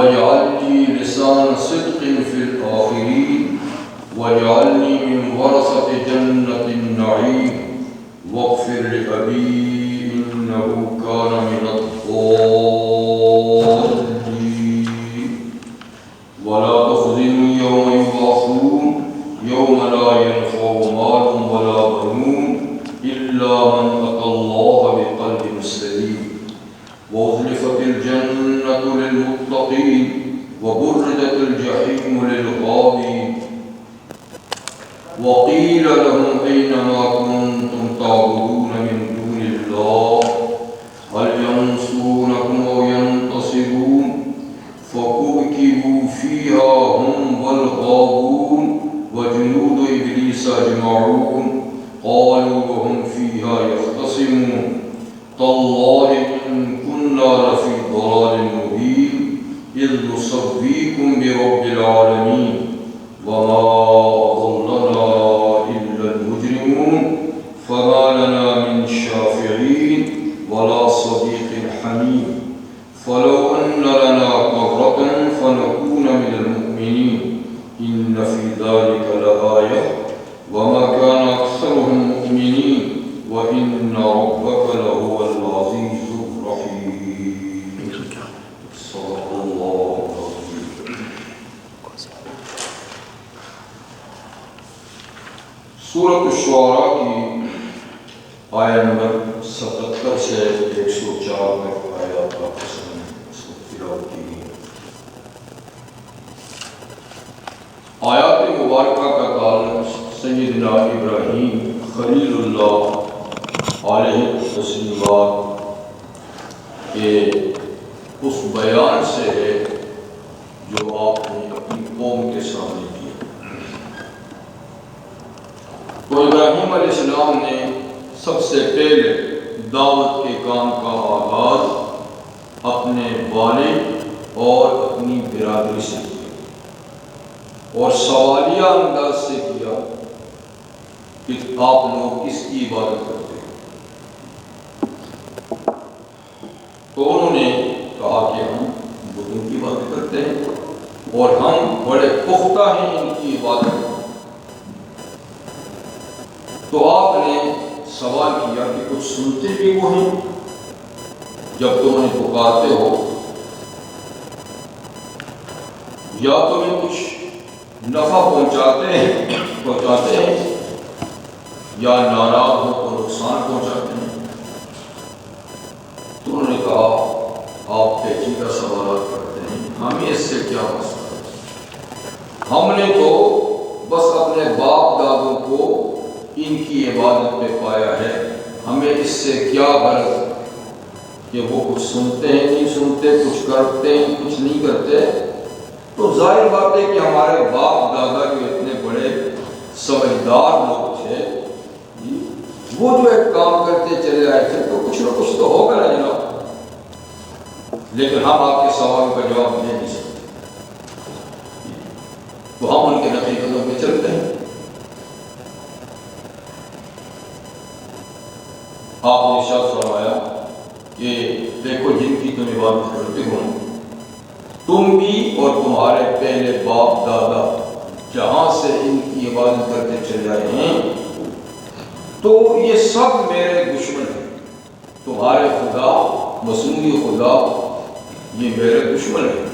واجعلني لسان صدق في الآخرين واجعلني من ورثة جنة النعيم واغفر لأبي إنه كان من الضالين ولا تخزني يوم يبعثون يوم لا ينفع مال ولا بنون إلا من أتى الله بقلب سليم وأزلفت الجنة للمتقين وبرزت الجحيم للغاوين وقيل لهم أين ما كنتم تعبدون من دون الله هل ينصرونكم أو ينتصرون فكبكبوا فيها هم والغاوون وجنود إبليس أجمعون قالوا وهم فيها يختصمون تالله إن كنا لفي ضلال مبين إذ نسويكم برب العالمين وما ضلنا إلا المجرمون فما لنا من شافعين ولا صديق حميم فلو أن لنا كرة فنكون من المؤمنين إن في ذلك لآية وما كان أكثرهم مؤمنين وإن ربك لهو العزيز الرحيم صدق الله العظيم. سورۃ الشعراء کی آیت نمبر 77 سے 104 میں آیات کا قسم تلاوت کی گئی. آیات مبارکہ کا تعلق سیدنا ابراہیم خلیل اللہ علیہ التسلیمات کے اس بیان سے ہے جو آپ نے اپنی قوم کے سامنے کیا. تو ابراہیم علیہ السلام نے سب سے پہلے دعوت کے کام کا آغاز اپنے والد اور اپنی برادری سے کیا اور سوالیہ انداز سے کیا کہ آپ لوگ کس کی عبادت کرتے ہیں. تو انہوں نے کہا کہ ہم بتوں کی عبادت کرتے ہیں اور ہم بڑے پختہ ہیں ان کی عبادت. تو آپ نے سوال کیا کہ کچھ سنتے بھی وہ ہیں جب تم انہیں پکارتے ہو یا تمہیں کچھ نفع پہنچاتے ہیں یا ناراض ہو تو نقصان پہنچاتے ہیں. تو انہوں نے کہا آپ پیچیدہ سوالات کرتے ہیں, ہمیں اس سے کیا مسئلہ ہے؟ ہم نے تو بس اپنے باپ دادوں کو ان کی عبادت پہ پایا ہے, ہمیں اس سے کیا غرض کہ وہ کچھ سنتے ہیں نہیں سنتے, کچھ کرتے ہیں کچھ نہیں کرتے. تو ظاہر بات ہے کہ ہمارے باپ دادا جو اتنے بڑے سمجھدار لوگ تھے وہ جو ایک کام کرتے چلے آئے تھے تو کچھ نہ کچھ تو ہوگا نا جناب, لیکن ہم آپ کے سوال کا جواب دے نہیں سکتے. تو ہم ان کے نقل قدم پہ چلتے ہیں. آپ نے ارشاد فرمایا کہ دیکھو جن کی تم عبادت کرتے ہو تم بھی اور تمہارے پہلے باپ دادا جہاں سے ان کی عبادت کرتے چلے آئے ہیں تو یہ سب میرے دشمن ہیں. تمہارے خدا مصنوعی خدا یہ میرے دشمن ہیں.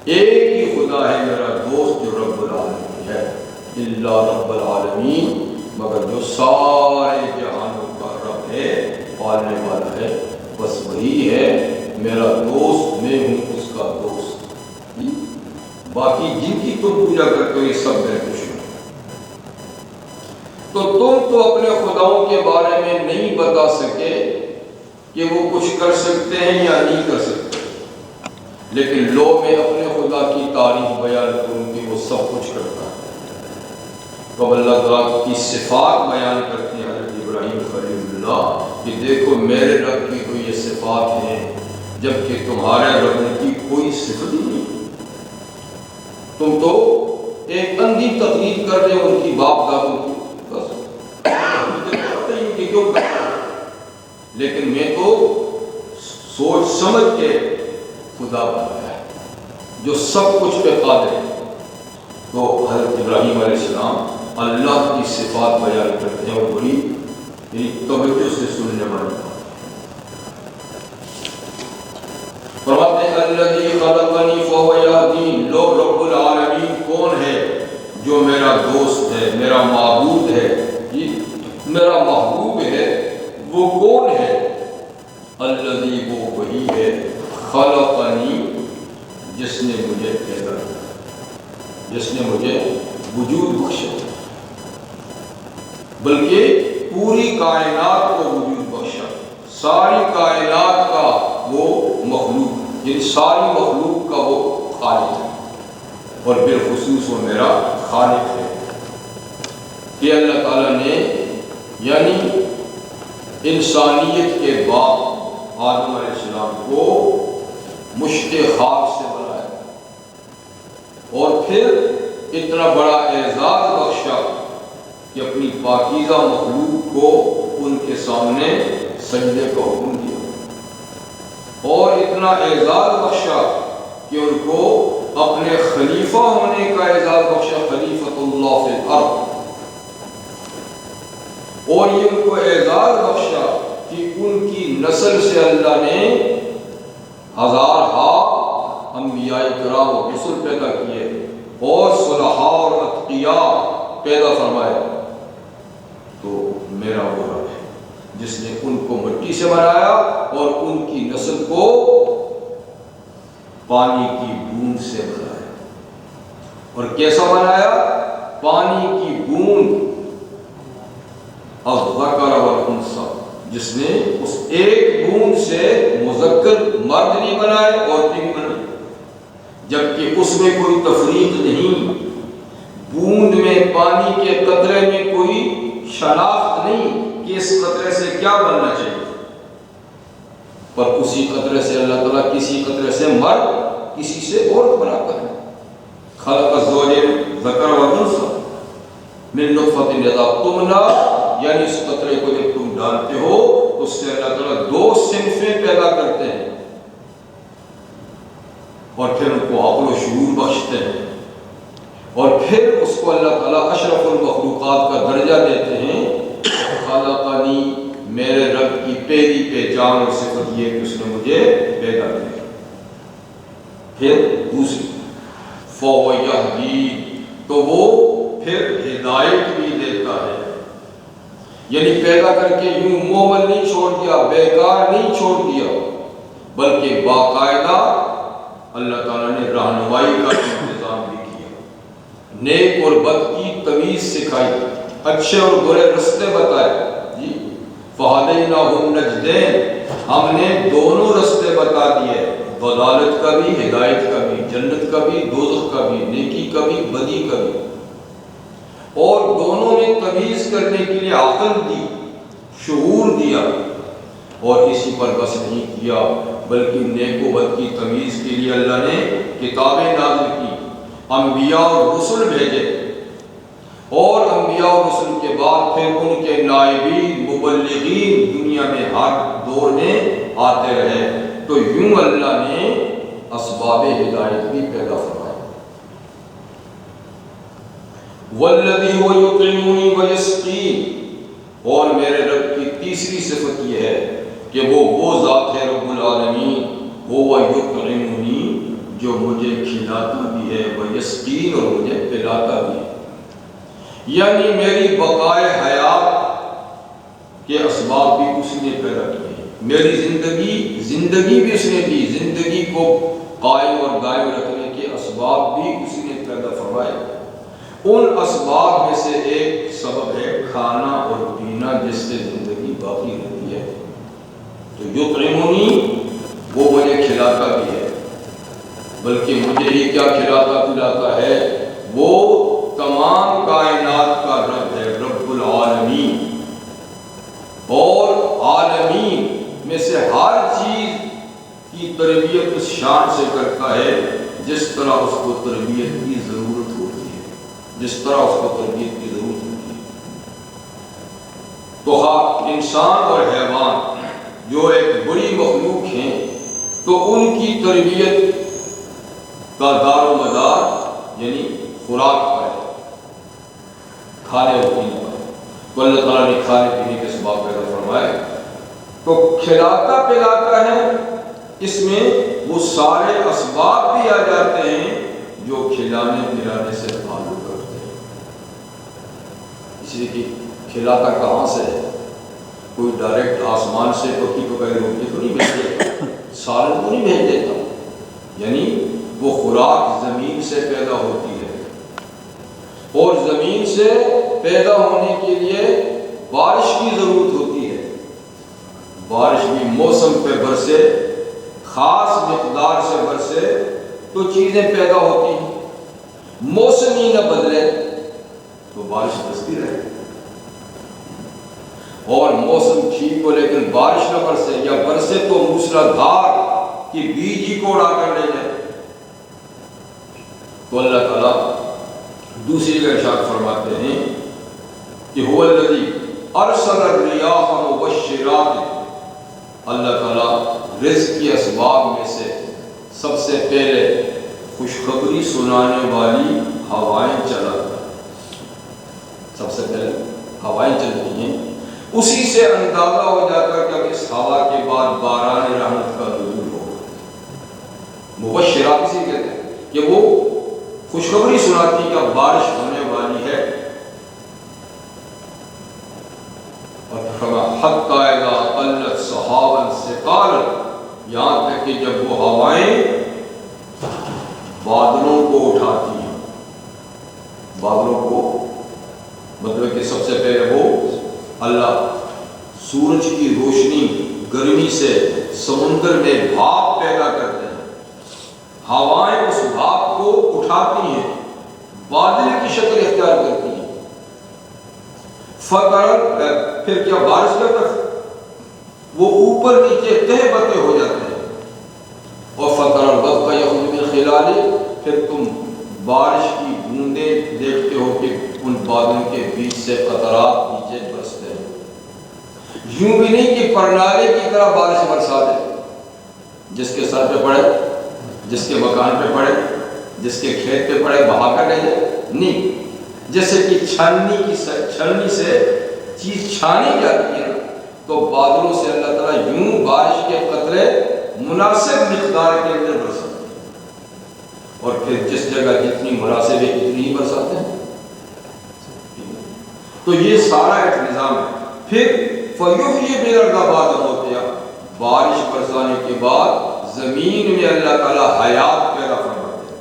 ایک ہی خدا ہے میرا دوست جو رب العالمین ہے, الا رب العالمین, مگر جو سارے جہانوں کا رب ہے, پالنے والا ہے, بس وہی ہے میرا دوست, میں ہوں اس کا دوست. باقی جن کی تم پوجا کرتے ہو یہ سب میرے دشمن. تو تم تو اپنے خداؤں کے بارے میں نہیں بتا سکے کہ وہ کچھ کر سکتے ہیں یا نہیں کر سکتے, لیکن لو میں اپنے خدا کی تعریف بیان کروں کہ وہ سب کچھ کرتا ہے. تو اللہ تعالیٰ کی صفات بیان کرتے ہیں حضرت ابراہیم خلیل اللہ کہ دیکھو میرے رب کی تو یہ صفات ہیں جبکہ تمہارے رب کی کوئی صفت ہی نہیں. تم تو ایک اندھی تقلید کر رہے ہو ان کی باپ دادوں کی, بس کیوں کرتے ہیں, لیکن میں تو سوچ سمجھ کے خدا بنایا ہے. جو سب کچھ پہ قادر ہے۔ تو حضرت ابراہیم علیہ السلام اللہ کی صفات بیان کرتے ہیں، اور بڑی توجہ سے سننے والی بات۔ فرماتے ہیں الذی خلقنی فہو یہدین، لو رب العالمین کون ہے جو میرا دوست ہے، میرا معبود ہے، میرا محبوب ہے، وہ کون ہے؟ الذی، وہ وہی ہے، خلقنی، جس نے مجھے پیدا کیا، جس نے مجھے وجود بخشا، بلکہ پوری کائنات کو وجود بخشا، ساری کائنات کا وہ مخلوق، یعنی ساری مخلوق کا وہ خالق ہے، اور بالخصوص وہ میرا خالق ہے۔ کہ اللہ تعالیٰ نے یعنی انسانیت کے باپ آدم علیہ السلام کو مشت خاک سے بنایا، اور پھر اتنا بڑا اعزاز بخشا کہ اپنی پاکیزہ مخلوق کو ان کے سامنے سجدے کا حکم دیا، اور اتنا اعزاز بخشا کہ ان کو اپنے خلیفہ ہونے کا اعزاز بخشا، خلیفۃ اللہ فی الارض، اور یہ ان کو اعزاز بخشا کہ ان کی نسل سے اللہ نے ہزارہا انبیاء کرام و رسل پیدا کیے، اور صلحاء اور اتقیاء پیدا فرمائے۔ تو میرا وہ رب ہے جس نے ان کو مٹی سے بنایا اور ان کی نسل کو پانی کی بوند سے بنایا۔ اور کیسا بنایا؟ پانی کی بوند، الذکر والانثی، جس نے اس ایک بوند سے مذکر مرد نہیں بنائے، عورتیں بھی بنائی، جبکہ اس میں کوئی تفریق نہیں، بوند میں، پانی کے قطرے میں کوئی شناخت نہیں کہ اس قطرے سے کیا بننا چاہیے، پر اسی قطرے سے اللہ تعالیٰ کسی قطرے سے مرد، کسی سے عورت بناتا ہے۔ خلق الزوجین ذکر والانثی من نطفۃ اذا تمنی، یعنی اس قطرے کو جب تم ڈالتے ہو تو اس سے اللہ تعالیٰ دو صنفیں پیدا کرتے ہیں، اور پھر ان کو عقل و شعور بخشتے ہیں، اور پھر اس کو اللہ تعالیٰ اشرف المخلوقات کا درجہ دیتے ہیں۔ خلقنی، میرے رب کی پہلی پہچان اور صفت یہ کہ اس نے مجھے پیدا کیا۔ پھر دوسری فَهُوَ يَهْدِينِ، تو وہ پھر ہدایت بھی دیتا ہے، یعنی پیدا کر کے یوں مومن نہیں چھوڑ دیا، بیکار نہیں چھوڑ دیا، بلکہ باقاعدہ اللہ تعالیٰ نے رہنمائی کا انتظام بھی کیا، نیک اور بد کی تمیز سکھائی، اچھے اور برے رستے بتائے۔ جی فَهَدَيْنَاهُ النَّجْدَيْنِ، ہم نے دونوں رستے بتا دیے، ضلالت کا بھی، ہدایت کا بھی، جنت کا بھی، دوزخ کا بھی، نیکی کا بھی، بدی کا بھی، اور دونوں میں تمیز کرنے کے لیے عقل دی، شعور دیا، اور اسی پر بس نہیں کیا بلکہ نیک و بد کی تمیز کے لیے اللہ نے کتابیں نازل کی، انبیاء اور رسل بھیجے، اور انبیاء اور رسل کے بعد پھر ان کے نائبین، مبلغین دنیا میں ہر دور میں آتے رہے۔ تو یوں اللہ نے اسباب ہدایت بھی پیدا فرمائے۔ والذی هو یطعمنی ویسقین، اور میرے رب کی تیسری صفت یہ ہے کہ وہ ذات ہے رب العالمین، وہ یطعمنی، جو مجھے کھلاتا بھی ہے، ویسقین، اور مجھے پلاتا بھی ہے، یعنی میری بقائے حیات کے اسباب بھی اس نے پیدا کیے، میری زندگی بھی اس نے دی، زندگی کو قائم اور دائم رکھنے کے اسباب بھی اس نے پیدا فرمائے۔ ان اسباب میں سے ایک سبب ہے کھانا اور پینا، جس سے زندگی باقی رہتی ہے۔ تو یطعمنی، وہ مجھے کھلاتا بھی ہے، بلکہ مجھے ہی کیا کھلاتا پلاتا ہے، وہ تمام کائنات کا رب ہے، رب العالمین، اور عالمین میں سے ہر چیز کی تربیت اس شان سے کرتا ہے جس طرح اس کو تربیت کی ضرورت ہوتی ہے، جس طرح اس کو تربیت کی ضرورت ہوتی ہے۔ تو انسان اور حیوان جو ایک بڑی مخلوق ہیں، تو ان کی تربیت کا دار و مدار یعنی خوراک پر ہے، کھانے اور پینے پر۔ تو اللہ تعالیٰ نے کھانے پینے کے اسباب پیدا فرمائے، تو کھلاتا پلاتا ہے، اس میں وہ سارے اسباب بھی آ جاتے ہیں جو کھلانے پلانے سے تعلق کرتے ہیں۔ اس لیے کہ کھلاتا کہاں سے ہے؟ کوئی ڈائریکٹ آسمان سے پکی پکائی روٹی تو نہیں بھیج دیتا، سالن تو نہیں بھیج دیتا، یعنی وہ خوراک زمین سے پیدا ہوتی ہے، اور زمین سے پیدا ہونے کے لیے بارش کی ضرورت ہوتی ہے۔ بارش بھی موسم پہ برسے، خاص مقدار سے برسے تو چیزیں پیدا ہوتی ہیں، موسم ہی نہ بدلے تو بارش برستی رہے، اور موسم ٹھیک ہو لیکن بارش نہ برسے، یا برسے تو موسلادھار کہ بیج ہی کو اڑا کر لے جائے۔ تو اللہ تعالیٰ دوسری جگہ ارشاد فرماتے ہیں کہ هو الذی ارسل الریاح مبشرات، اللہ تعالیٰ رزق کے اسباب میں سے سب سے پہلے خوشخبری سنانے والی ہوائیں چلاتا ہے، سب سے پہلے ہوائیں چلتی ہیں، اسی سے اندازہ ہو جاتا ہے کہ اب اس ہوا کے بعد باران رحمت کا نزول ہوگا۔ مبشرات اسی کہتے ہیں کہ وہ خوشخبری سناتی کہ اب بارش ہونے والی ہے، اور حتی اذا قلت سحابا ثقالا، یہاں تک کہ جب وہ ہوائیں بادلوں کو اٹھاتی ہیں، بادلوں کو مطلب کہ سب سے پہلے وہ اللہ سورج کی روشنی گرمی سے سمندر میں بھاپ پیدا کرتے ہیں، ہوائیں اس بھاپ کو اٹھاتی ہیں، بادل کی شکل اختیار کرتی ہیں، پھر کیا بارش کرتا ہے، وہ اوپر نیچے تہ بتے ہو جاتے ہیں، اور فَتَرَى الْبَرْقَ يَخْرُجُ مِنْ خِلَالِهِ، پھر تم بارش کی بوندیں دیکھتے ہو کہ ان بادلوں کے بیچ سے قطرات نیچے برستے ہیں۔ یوں بھی نہیں کہ پرنالے کی طرح بارش برسا دے، جس کے سر پہ پڑے، جس کے مکان پہ پڑے، جس کے کھیت پہ پڑے بہا کر لے جائے، نہیں، جیسے کہ چھلنی سے چیز چھانی جاتی ہے، تو بادلوں سے اللہ تعالیٰ یوں بارش کے قطرے مناسب مقدار کے اندر برساتے ہیں، اور پھر جس جگہ جتنی مناسب ہے اتنی ہی برساتے ہیں۔ تو یہ سارا ایک نظام ہے۔ پھر فَيُحْيِي بِالْأَرْضِ بَعْدَ مَوْتِهَا، بارش برسانے کے بعد زمین میں اللہ تعالیٰ حیات پیدا فرماتے ہیں،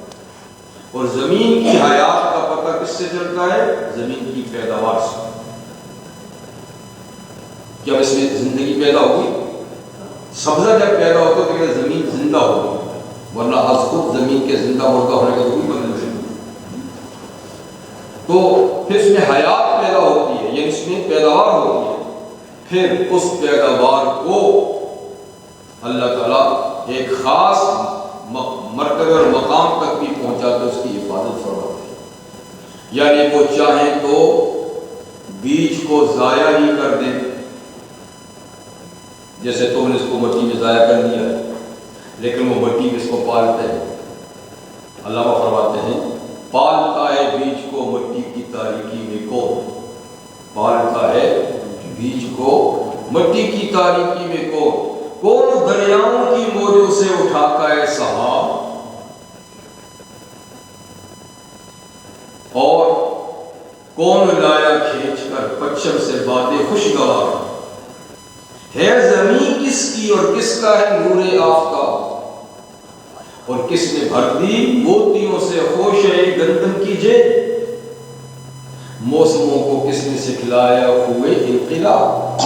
اور زمین کی حیات کا پتہ کس سے چلتا ہے؟ زمین کی پیداوار سے۔ کیا اس میں زندگی پیدا ہوگی؟ سبزہ جب پیدا ہوتا ہے تو زمین زندہ ہوگی، ورنہ از خود زمین کے زندہ مردہ ہونے کا کوئی مطلب نہیں۔ تو پھر اس میں حیات پیدا ہوتی ہے، یعنی اس میں پیداوار ہوتی ہے، پھر اس پیداوار کو اللہ تعالیٰ ایک خاص مرتبہ اور مقام تک بھی پہنچاتے اس کی حفاظت فرماتے ہیں، یعنی وہ چاہیں تو بیج کو ضائع ہی کر دیں، جیسے تم نے اس کو مٹی میں ضائع کر دیا ہے، لیکن وہ مٹی میں اس کو پالتے ہیں۔ علامہ فرماتے ہیں پالتا ہے بیج کو مٹی کی تاریکی میں کون، پالتا ہے بیج کو مٹی کی تاریکی میں کون دریاؤں کی موجوں سے اٹھاتا ہے سحاب، اور کون لایا کھینچ کر پچھم سے باتیں خوشگوار، ہے زمین کس کی اور کس کا ہے نور آفتاب، اور کس نے بھر دی موتیوں سے خوشے گندم کی جیب، موسموں کو کس نے سکھلایا ہوئے انقلاب۔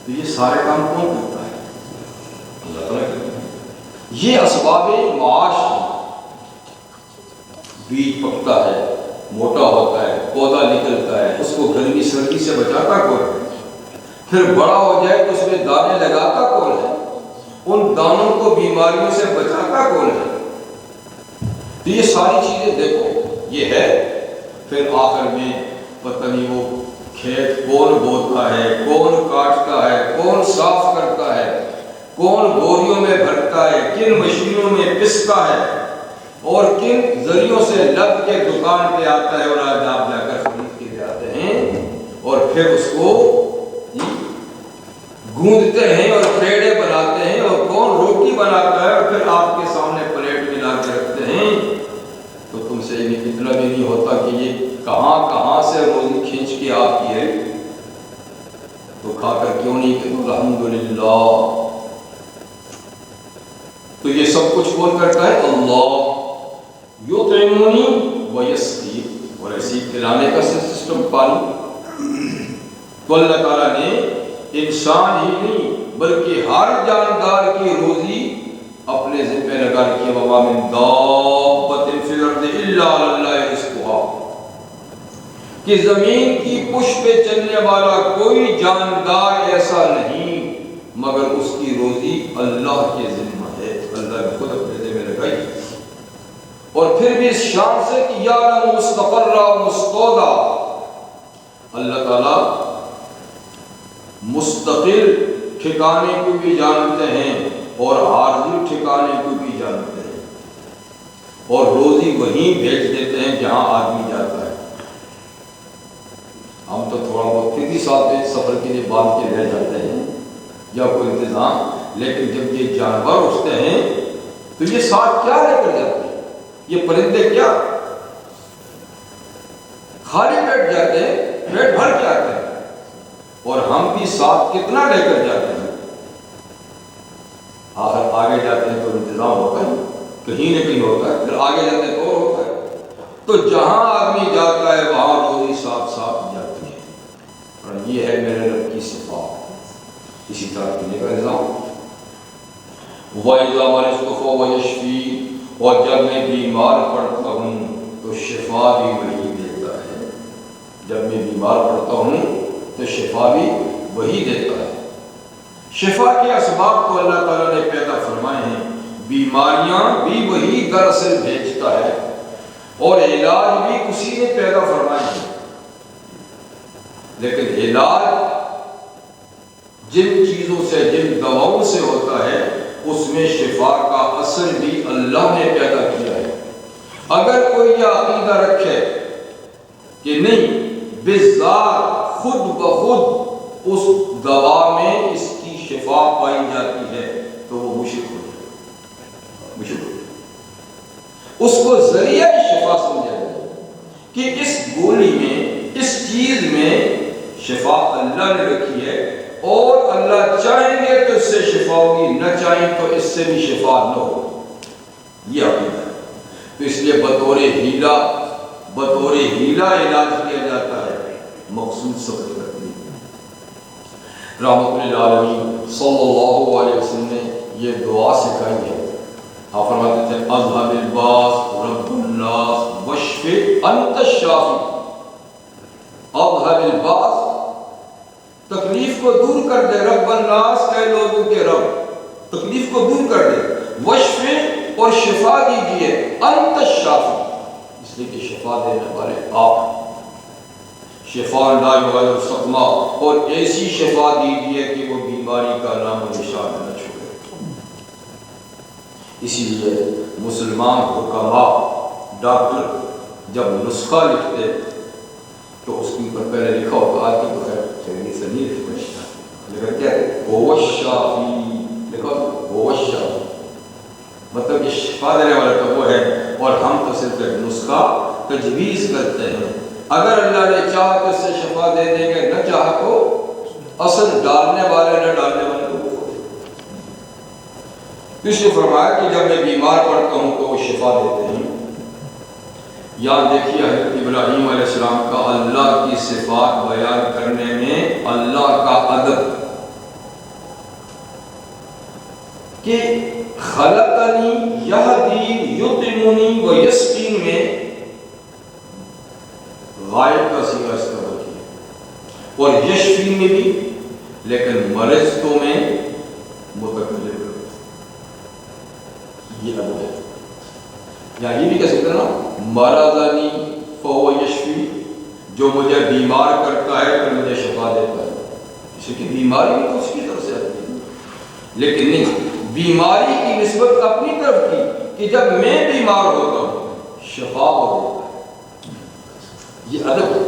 تو یہ سارے کام کون کرتا ہے؟ اللہ تعالیٰ کرتا ہے۔ یہ اسباب معاش ہیں۔ بیج پکتا ہے، موٹا ہوتا ہے، پودا نکلتا ہے، اس کو گرمی سردی سے بچاتا کون ہے؟ پھر بڑا ہو جائے تو اس میں دانے لگاتا کون ہے؟ ان دانوں کو بیماریوں سے بچاتا کون ہے؟ تو یہ ساری چیزیں دیکھو، یہ ہے۔ پھر آخر میں پتہ نہیں وہ کھیت کون بوتا ہے، کون کاٹتا ہے، کون صاف کرتا ہے، کون بوریوں میں بھرتا ہے، کن مشینوں میں پستا ہے، اور کن ذریعوں سے لد کے دکان پہ آتا ہے اور آج آپ جا کر خرید کے جاتے ہیں اور پھر اس کو گوندتے ہیں اور پیڑے بناتے ہیں، اور کون روٹی بناتا ہے اور پھر آپ کے سامنے پلیٹ میں لا کے رکھتے ہیں۔ تو تم سے اتنا بھی نہیں ہوتا کہ یہ کہاں کہاں سے روزی کھینچ کے آپ کی ہے، تو کھا کر کیوں نہیں کہ الحمدللہ۔ تو یہ سب کچھ کون کرتا ہے؟ اللہ۔ یطعمنی ویسقی، اور ایسی کھلانے کا سسٹم پانی تو اللہ تعالیٰ نے انسان ہی نہیں بلکہ ہر جاندار کی روزی اپنے ذمہ لگا رکھی ہے۔ وما من دابۃ فی الارض الا علی اللہ رزقها، کہ زمین کی پشت پہ چلنے والا کوئی جاندار ایسا نہیں مگر اس کی روزی اللہ کے ذمہ ہے، اللہ نے خود اپنے ذمہ لگائی۔ اور پھر بھی اس شان سے کہ یعلم مستقر و مستودع، اللہ تعالیٰ مستقل ٹھکانے کو بھی جانتے ہیں اور عارضی ٹھکانے کو بھی جانتے ہیں، اور روزی وہیں بھیج دیتے ہیں جہاں آدمی جاتا ہے۔ ہم تو تھوڑا بہت کسی ساتھ سفر کے لیے باندھ کے رہ جاتے ہیں یا کوئی انتظام، لیکن جب یہ جانور اٹھتے ہیں تو یہ ساتھ کیا لے کر جاتے ہیں؟ یہ پرندے کیا خالی پیٹ جاتے ہیں، پیٹ بھر کے آتے ہیں، اور ہم بھی ساتھ کتنا لے کر جاتے ہیں؟ آخر آگے جاتے ہیں تو انتظام ہوتا ہے، کہیں نہ کہیں ہوتا ہے، پھر آگے جاتے ہیں تو ہوتا ہے۔ تو جہاں آدمی جاتا ہے وہاں روزی ساتھ ساتھ جاتی ہے، اور یہ ہے میرے رب کی صفات۔ اسی طرح پینے کا نظام، وَإِذَا مَرِضْتُ فَهُوَ يَشْفِينِ، اور جب میں بیمار پڑتا ہوں تو شفا بھی وہی دیتا ہے۔ جب میں بیمار پڑتا ہوں تو شفا بھی وہی دیتا ہے۔ شفا کے اسباب تو اللہ تعالیٰ نے پیدا فرمائے ہیں، بیماریاں بھی وہی دراصل بھیجتا ہے، اور علاج بھی اسی نے پیدا فرمائے ہیں، لیکن علاج جن چیزوں سے، جن دواؤں سے ہوتا ہے، اس میں شفا کا اثر بھی اللہ نے پیدا کیا ہے۔ اگر کوئی یہ عقیدہ رکھے کہ نہیں بذات خود بخود اس دوا میں اس کی شفا پائی جاتی ہے، تو وہ مشرک ہو جائے، اس کو ذریعہ شفا سمجھا جائے کہ اس گولی میں، اس چیز میں شفا اللہ نے رکھی ہے، اور اللہ چاہیں گے تو اس سے شفا ہوگی، نہ چاہیں تو اس سے بھی شفا نہ ہوگی۔ یہ عقیدہ ہے۔ تو اس لیے بطور ہیلا علاج کیا جاتا ہے، مخصوص سبب کرتے ہیں۔ رحمت للعالمین صلی اللہ علیہ وسلم نے یہ دعا سکھائی ہے۔ آپ فرماتے تھے اذهب الباس رب الناس واشف انت الشافی۔ اذهب الباس، تکلیف کو دور کر دے، رب الناس کے لوگوں کے رب، تکلیف کو دور کر دے، واشف اور شفا دیجئے، انت الشافی، اس لیے کہ شفا دینے والے آپ، شفا لا یغادر سقما، اور ایسی شفا دیجئے کہ وہ بیماری کا نام و نشان نہ چھوڑے۔ اسی لیے مسلمان حکماء، ڈاکٹر جب نسخہ لکھتے تو اس کے اوپر پہلے لکھا ہوتا، آج کی تو خیر خیلی سے نہیں لکھا، لیکن کیا ہے هو الشافی، لکھا هو الشافی، مطلب کہ شفا دینے والا تو وہ ہے، اور ہم تو صرف ایک نسخہ تجویز کرتے ہیں۔ اگر اللہ نے چاہا تو اس سے شفا دے دیں گے، نہ چاہا تو اصل ڈالنے والے نہ ڈالنے والے کو اس نے فرمایا کہ جب میں بیمار پڑتا ہوں تو وہ شفا دیتے ہیں۔ یاد دیکھیے حضرت ابراہیم علیہ السلام کا اللہ کی صفات بیان کرنے میں اللہ کا ادب، کہ خلقنی یہدین یطعمنی و یسقین میں غائب کا صیغہ استعمال کیا، اور یشفی میں بھی، لیکن مرضتوں میں متکلم، یہ ادب ہے۔ یا یہ بھی کہہ سکتے ہیں نا مرضنی فہو یشفی، جو مجھے بیمار کرتا ہے پھر مجھے شفا دیتا ہے، اس کی بیماری بھی تو اس کی طرف سے آتی ہے۔ لیکن نہیں، بیماری کی نسبت اپنی طرف کی کہ جب میں بیمار ہوتا ہوں شفا ہو دیتا ہے. یہ ادب ہے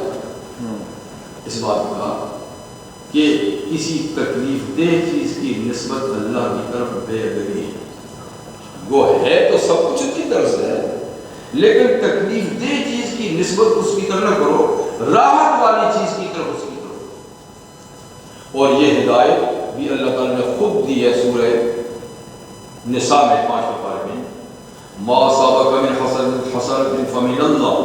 اس بات کا کہ کسی تکلیف دہ چیز کی نسبت اللہ کی طرف بے ادبی ہے. وہ ہے تو سب کچھ اس کی طرف سے ہے، لیکن تکلیف دہ چیز کی نسبت اس کی طرف نہ کرو، راحت والی چیز کی طرف اس کی طرف. اور یہ ہدایت بھی اللہ تعالیٰ نے خود دی ہے سورہ نساء میں 5 پارے میں، ما سابق من حسنۃ فمن اللہ.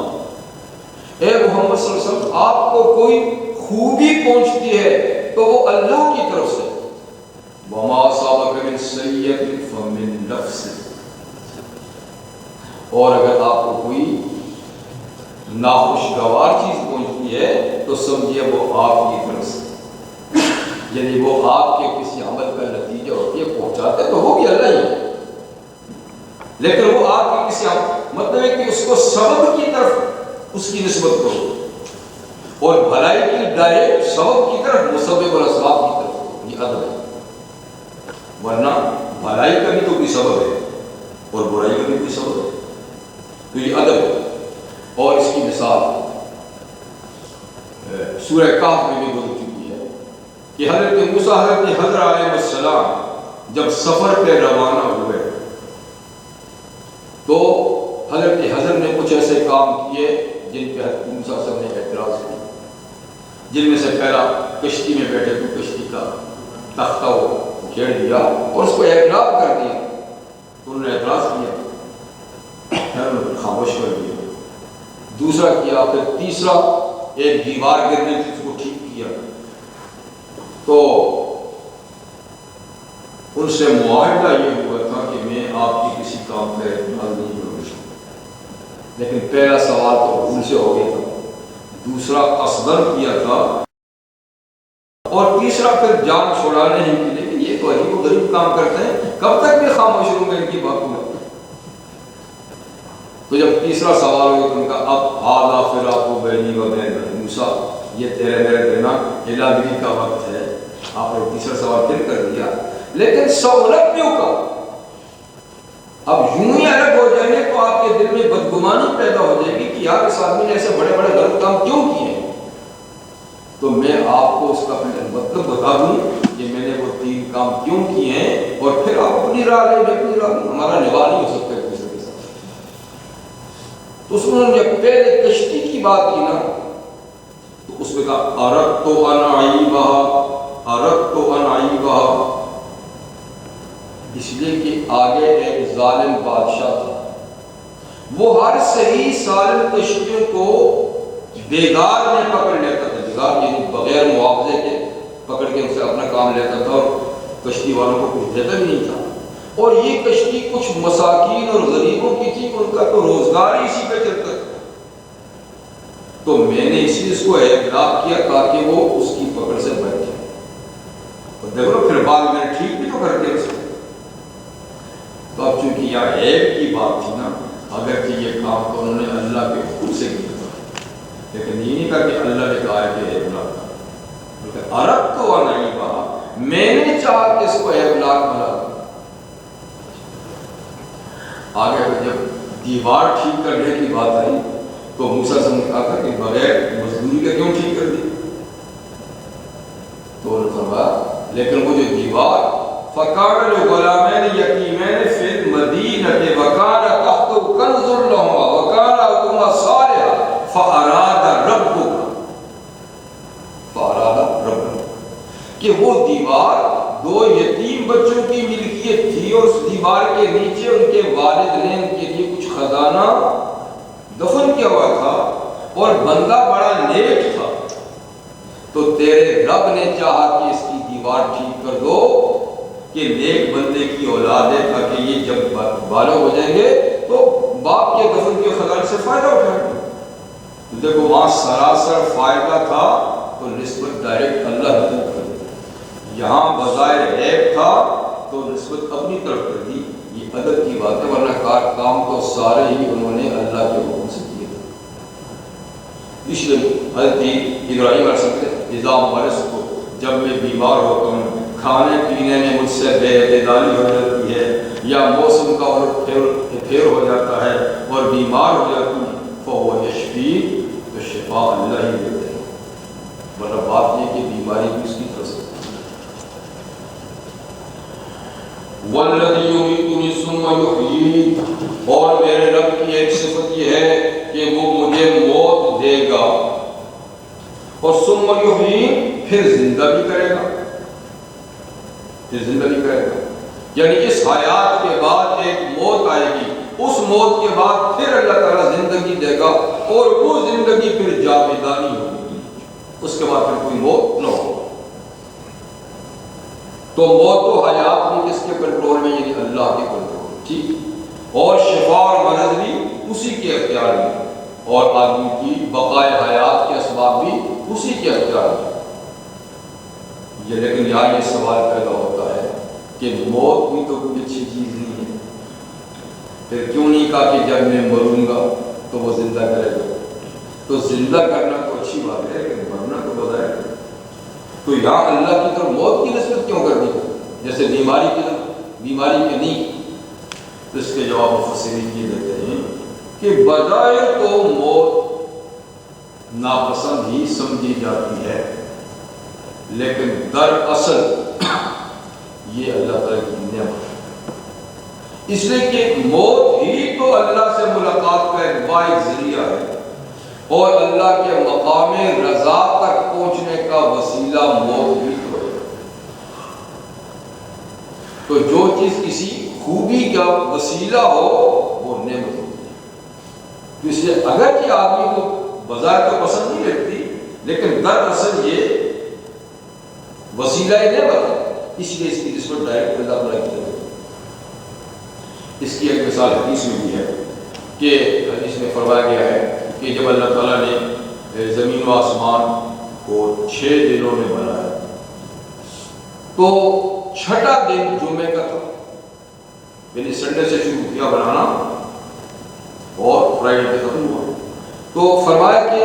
اے محمد صلی اللہ علیہ وسلم، آپ کو کوئی خوبی پہنچتی ہے تو وہ اللہ کی طرف سے، وما سابق من سیئۃ فمن نفسک. اور اگر آپ کو کوئی ناخوشگوار چیز پہنچتی ہے تو سمجھیے وہ آپ کی طرف سے، یعنی وہ آپ کے کسی عمل کا نتیجہ ہوتی ہے پہنچاتے تو وہ بھی اللہ ہی ہے، لیکن وہ آپ کے کسی عمل، مطلب ہے کہ اس کو سبب کی طرف اس کی نسبت کرو، اور بھلائی کی ڈائریکٹ سبب کی طرف، مسبب اور اسباب کی طرف. یہ ادب ہے. ورنہ بھلائی کا بھی تو کوئی سبب ہے اور برائی کا بھی کوئی سبب ہے، تو یہ ادب ہے. اور اس کی مثال سورہ کہف میں بھی گزر چکی ہے کہ حضرت موسیٰ حضرت خضر علیہ السلام جب سفر پہ روانہ ہوئے تو حضرت خضر نے کچھ ایسے کام کیے جن پہ حضرت موسیٰ صاحب نے اعتراض کیا، جن میں سے پہلا کشتی میں بیٹھے تو کشتی کا تختہ وہ کھیڑ دیا اور اس کو اعتراض کر دیا، تو انہوں نے اعتراض کیا، خاموش کر دیا. دوسرا کیا، پھر تیسرا ایک دیوار گرنے تھی اس کو ٹھیک کیا. تو ان سے معاہدہ یہ ہوا تھا کہ میں آپ کی کسی کام پہ اعتراض نہیں کروں گا، لیکن پہلا سوال تو بھول سے ہو گیا تھا، دوسرا قصدن کیا تھا، اور تیسرا پھر جان چھوڑانے ہی کی. لیکن یہ تو عجیب و غریب کام کرتے ہیں، کب تک میں خاموش رہوں گا ان کی باتوں میں. تو جب تیسرا سوال ہوگا تو ان کا اب ھذا فراق بینی و بین موسیٰ، یہ تیرے میرے درمیان علاحدگی کا وقت ہے. آپ نے تیسرا سوال پھر کر دیا، لیکن سہولت کیوں کا؟ اب یوں ہی الگ ہو جائیں گے تو آپ کے دل میں بدگمانی پیدا ہو جائے گی کہ یار اس آدمی نے ایسے بڑے بڑے غلط کام کیوں کیے ہیں. تو میں آپ کو اس کا مطلب بتا دوں کہ میں نے وہ 3 کام کیوں کیے ہیں، اور پھر آپ اپنی راہ لیں، میں اپنی راہ لوں. ہمارا نباہ نہیں ہو سکتا ایک دوسرے کے ساتھ. تو اس نے جب پہلے کشتی کی بات کی نا تو اس میں کہا اردت ان اعیبھا، اس لیے کہ آگے ایک ظالم بادشاہ تھا، وہ ہر صحیح سالم کشتیوں کو بیگار میں پکڑ لیتا تھا. بیگار یعنی بغیر معاوضے کے پکڑ کے ان سے اپنا کام لیتا تھا اور کشتی والوں کو کچھ دیتا بھی نہیں تھا. اور یہ کشتی کچھ مساکین اور غریبوں کی تھی، ان کا تو روزگار ہی اسی پہ چلتا تھا. تو میں نے اس لیے اس کو اعتراف کیا تاکہ وہ اس کی پکڑ سے بچ جائے. اور دیکھو پھر بعد میں ٹھیک بھی تو کر دیا اس کو. تو اب چونکہ یہاں عیب کی بات تھی نا، اگرچہ یہ کام تو انہوں نے اللہ کے خود سے کیا تھا، لیکن یہ نہیں کہا کہ اللہ نے کہا کہ عیب لاک تھا، بلکہ اردت ان اعیبھا، میں نے چاہا کہ اس کو عیب لاک بنا دوں. آگے جب دیوار ٹھیک کرنے کی بات آئی تو موسیٰ سے نے کہا تھا کہ بغیر مزدوری کے کیوں ٹھیک کر دی. تو انہوں نے فرمایا لیکن وہ جو دیوار فَكَانَ لِغُلَامَيْنِ يَتِيمَيْنِ فِي الْمَدِينَةِ وَكَانَ تَحْتَهُ كَنْزٌ لَهُمَا وَكَانَ أَبُوهُمَا صَالِحًا فَأَرَادَ رَبُّكَ، کہ وہ دیوار 2 یتیم بچوں کی ملکیت تھی، اور اس دیوار کے نیچے ان کے والد نے ان کے لیے کچھ خزانہ دفن کیا ہوا تھا، اور بندہ بڑا نیک تھا. تو تیرے رب نے چاہا کہ اس کی دیوار ٹھیک کر دو کہ نیک بندے کی اولاد ہے، تاکہ یہ جب بالغ ہو جائیں گے تو باپ کے دفن کے خزانے سے فائدہ اٹھائیں گے. تو دیکھو وہاں سراسر فائدہ تھا تو نسبت ڈائریکٹ اللہ کی طرف کر دی. یہاں بظاہر عیب تھا تو نسبت اپنی طرف کر دی. یہ ادب کی بات ہے، ورنہ کام تو سارے ہی انہوں نے اللہ کے حکم سے کیے تھے. اس لیے حضرت ابراہیم علیہ السلام اذا مرضت، جب میں بیمار ہوتا ہوں کھانے پینے میں مجھ سے بے اعتدالی ہو جاتی ہے یا موسم کا الٹ پھیر ہو جاتا ہے اور بیمار ہو جاتی ہے فَهُوَ يَشْفِي تو شفا اللہ ہی دیتے ہیں، ورنہ بات یہ کہ بیماری بھی اس کی طرف سے۔ وَالَّذِي يُمِيتُنِي ثُمَّ يُحْيِينِ، اور میرے رب کی ایک صفت یہ ہے کہ وہ مجھے موت دے گا اور ثُمَّ يُحْيِينِ پھر زندہ بھی کرے گا، پھر زندہ بھی کرے گا، یعنی اس حیات کے بعد ایک موت آئے گی، اس موت کے بعد پھر اللہ تعالیٰ زندگی دے گا اور وہ زندگی پھر جاویدانی ہوگی، اس کے بعد پھر کوئی موت نہ ہوگی۔ تو موت و حیات بھی کس کے کنٹرول میں؟ یعنی اللہ کے کنٹرول میں، ٹھیک، اور شفا اور مرض بھی اسی کے اختیار میں، اور آدمی کی بقائے حیات کے اسباب بھی اسی کے اختیار میں۔ یہ لیکن یہاں یہ سوال پیدا ہوتا ہے کہ موت بھی تو کوئی اچھی چیز نہیں ہے، پھر کیوں نہیں کہا کہ جب میں مروں گا تو وہ زندہ کرے گا؟ تو زندہ کرنا تو اچھی بات ہے لیکن مرنا تو بظاہر ہے، تو یہاں اللہ کی طرف موت کی نسبت کیوں کر دی جیسے بیماری کی طرف؟ بیماری کے نہیں، تو اس کے جواب مفسرین یہ دیتے ہیں کہ بظاہر تو موت ناپسند ہی سمجھی جاتی ہے، لیکن دراصل یہ اللہ تعالیٰ کی نعمت ہے، اس لیے کہ موت ہی تو اللہ سے ملاقات کا ایک واحد ذریعہ ہے اور اللہ کے مقام رضا تک پہنچنے کا وسیلہ موت بھی تو ہے۔ تو جو چیز کسی خوبی کا وسیلہ ہو وہ نعمت ہوتی ہے، اس لیے اگرچہ آدمی کو بظاہر تو پسند نہیں لگتی لیکن دراصل یہ وسیلہ نعمت ہے، اس لیے اس کی نسبت ڈائریکٹ اللہ تعالیٰ کی طرف۔ اس کی ایک مثال حدیث میں بھی ہے کہ حدیث میں فرمایا گیا ہے کہ جب اللہ تعالیٰ نے زمین و آسمان کو 6 دنوں میں بنایا تو چھٹا دن جمعے کا تھا، یعنی سنڈے سے شروع کیا بنانا اور فرائیڈے پہ ختم ہوا، تو فرمایا کہ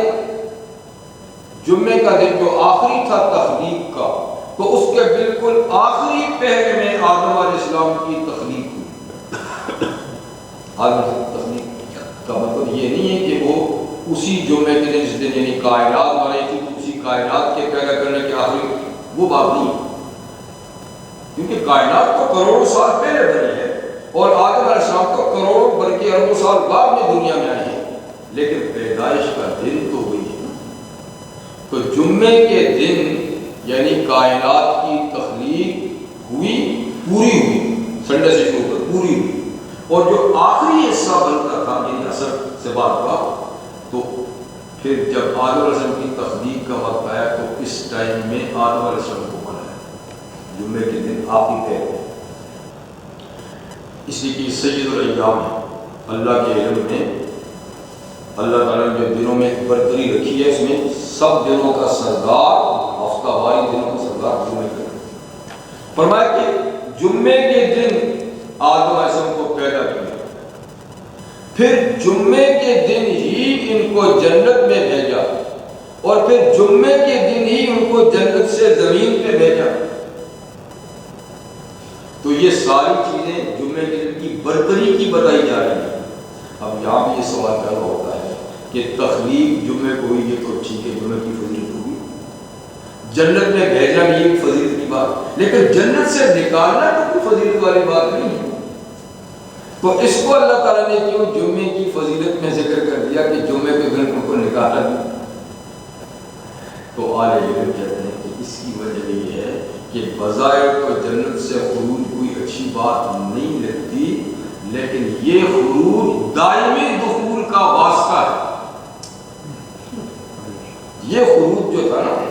جمعے کا دن جو آخری تھا تخلیق کا، تو اس کے بالکل آخری پہر میں آدم علیہ السلام کی تخلیق ہوئی۔ آدم کی تخلیق کا مطلب یہ نہیں ہے کہ وہ اسی جمعے کے دن جس دن یعنی کائنات بنائی تھی اسی کائنات کے پیدا کرنے کے آخری، وہ بات نہیں، کیونکہ کائنات تو کروڑوں سال پہلے بنی ہے اور آدم علیہ السلام تو کروڑوں بلکہ اربوں سال بعد میں دنیا میں آئی ہے، لیکن پیدائش کا دن تو ہوئی ہے۔ تو جمعے کے دن یعنی کائنات کی تخلیق ہوئی، پوری ہوئی، سنڈے سے شروع کر پوری ہوئی، اور جو آخری حصہ بنتا تھا یعنی عصر سے بعد کا، تو پھر جب آدم علیہ السلام کی تخلیق کا وقت آیا تو اس ٹائم میں آدم علیہ السلام کو بنایا جمعے کے دن آخری پہر ہے، اس لیے کہ سید الایام ہے۔ اللہ کے علم میں اللہ تعالیٰ نے جو دنوں میں برتری رکھی ہے اس میں سب دنوں کا سردار، ہفتہ واری دنوں کا سردار جمعے کا دن۔ فرمایا کہ جمعے کے دن آدم علیہ السلام کو پیدا کیا، پھر جمعے کے دن ہی ان کو جنت میں بھیجا اور پھر جمعے کے دن ہی ان کو جنت سے زمین پہ بھیجا۔ تو یہ ساری چیزیں جمعے کے دن کی برتری کی بتائی جا رہی ہیں۔ اب یہاں بھی یہ سوال پیدا ہوتا ہے کہ تخلیق جمعے کو ہوئی ہے تو ٹھیک ہے، جمعے کی فضیلت ہوگی، جنت میں بھیجنا بھی ایک فضیلت کی بات، لیکن جنت سے نکالنا تو کوئی فضیلت والی بات نہیں ہے، تو اس کو اللہ تعالیٰ نے کیوں جمعے کی فضیلت میں ذکر کر دیا کہ جمعے کے دن ان کو نکالا نہیں؟ تو اہل علم کہتے ہیں کہ اس کی وجہ یہ ہے کہ بظاہر تو جنت سے خروج کوئی اچھی بات نہیں لگتی، لیکن یہ خروج دائمی دخول کا واسطہ ہے۔ یہ خروج جو تھا نا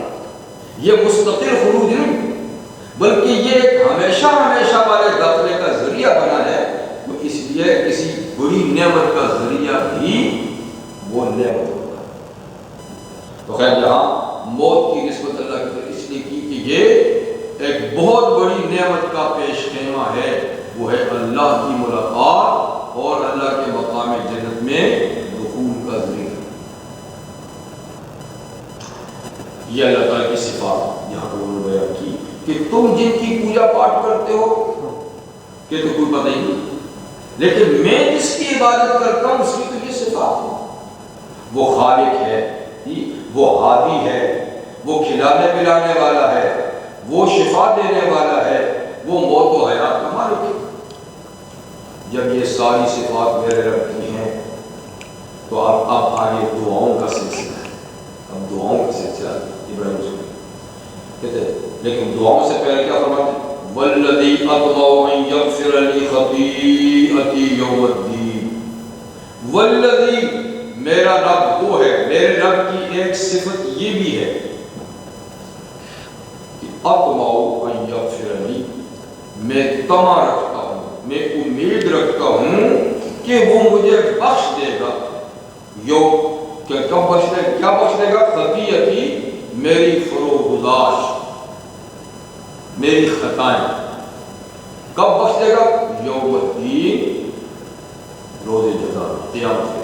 یہ مستقل خروج نہیں بلکہ یہ ایک ہمیشہ ہمیشہ والے داخلے کا ذریعہ بنا ہے، تو اس لیے کسی بڑی نعمت کا ذریعہ بھی وہ نعمت ہوتا ہے۔ تو خیر یہاں موت کی نسبت اللہ کی طرف اس لیے کی کہ یہ ایک بہت بڑی نعمت کا پیش خیمہ ہے، وہ ہے اللہ کی ملاقات اور اللہ کے مقام جنت میں دخول کا ذریعہ۔ یہ اللہ تعالیٰ کی صفات یہاں پر انہوں نے بیان کی کہ تم جن کی پوجا پاٹ کرتے ہو کہ تو کوئی پتہ ہی نہیں، لیکن میں جس کی عبادت کرتا ہوں اس کی تو یہ صفات ہے، وہ خالق ہے، وہ ہادی ہے، وہ کھلانے پلانے والا ہے، وہ شفا دینے والا ہے، وہ موت و حیات کا مالک ہے۔ جب یہ ساری صفات میرے رب کی ہیں تو اب آگے دعاؤں کا سلسلہ ہے، اب دعاؤں کا سلسلہ ابراہیم کہتے ہیں، لیکن دعاؤں سے پہلے کیا فرماتے ہیں؟ والذی اطمع ان یغفر لی خطیئتی یوم الدین، والذی میرا رب وہ ہے، میرے رب کی ایک صفت یہ بھی ہے کہ اطمع ان یغفر لی، میں طمع رکھتا ہوں، میں امید رکھتا ہوں کہ وہ مجھے بخش دے گا، کب بخش دے گا؟ کیا بخش دے گا؟ خطیئتی، میری فروگزاشت، میری خطائیں، کب بخش دے گا؟ یوم الدین، روز جزا، قیامت۔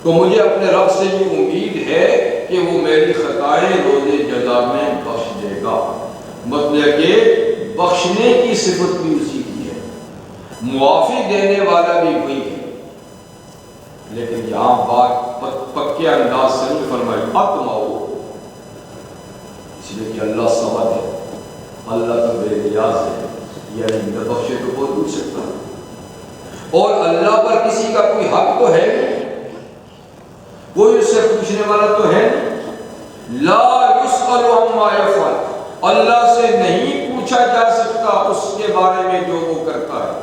تو مجھے اپنے رب سے یہ امید ہے کہ وہ میری خطائیں روز جزا میں بخش دے گا، مطلب کہ بخشنے کی صفت بھی اسی کی ہے، معافی دینے والا بھی وہی ہے، لیکن یہاں بات پکے انداز سے نہیں فرمائی اطمع، اس لیے کہ اللہ صمد ہے، اللہ تو بے نیاز ہے، یعنی نہ بخشے تو کوئی پوچھ سکتا ہے، اور اللہ پر کسی کا کوئی حق تو ہے نہیں، کوئی اس سے پوچھنے والا تو ہے نہیں، لا یسأل عما یفعل، اللہ سے نہیں پوچھا جا سکتا اس کے بارے میں جو وہ کرتا ہے،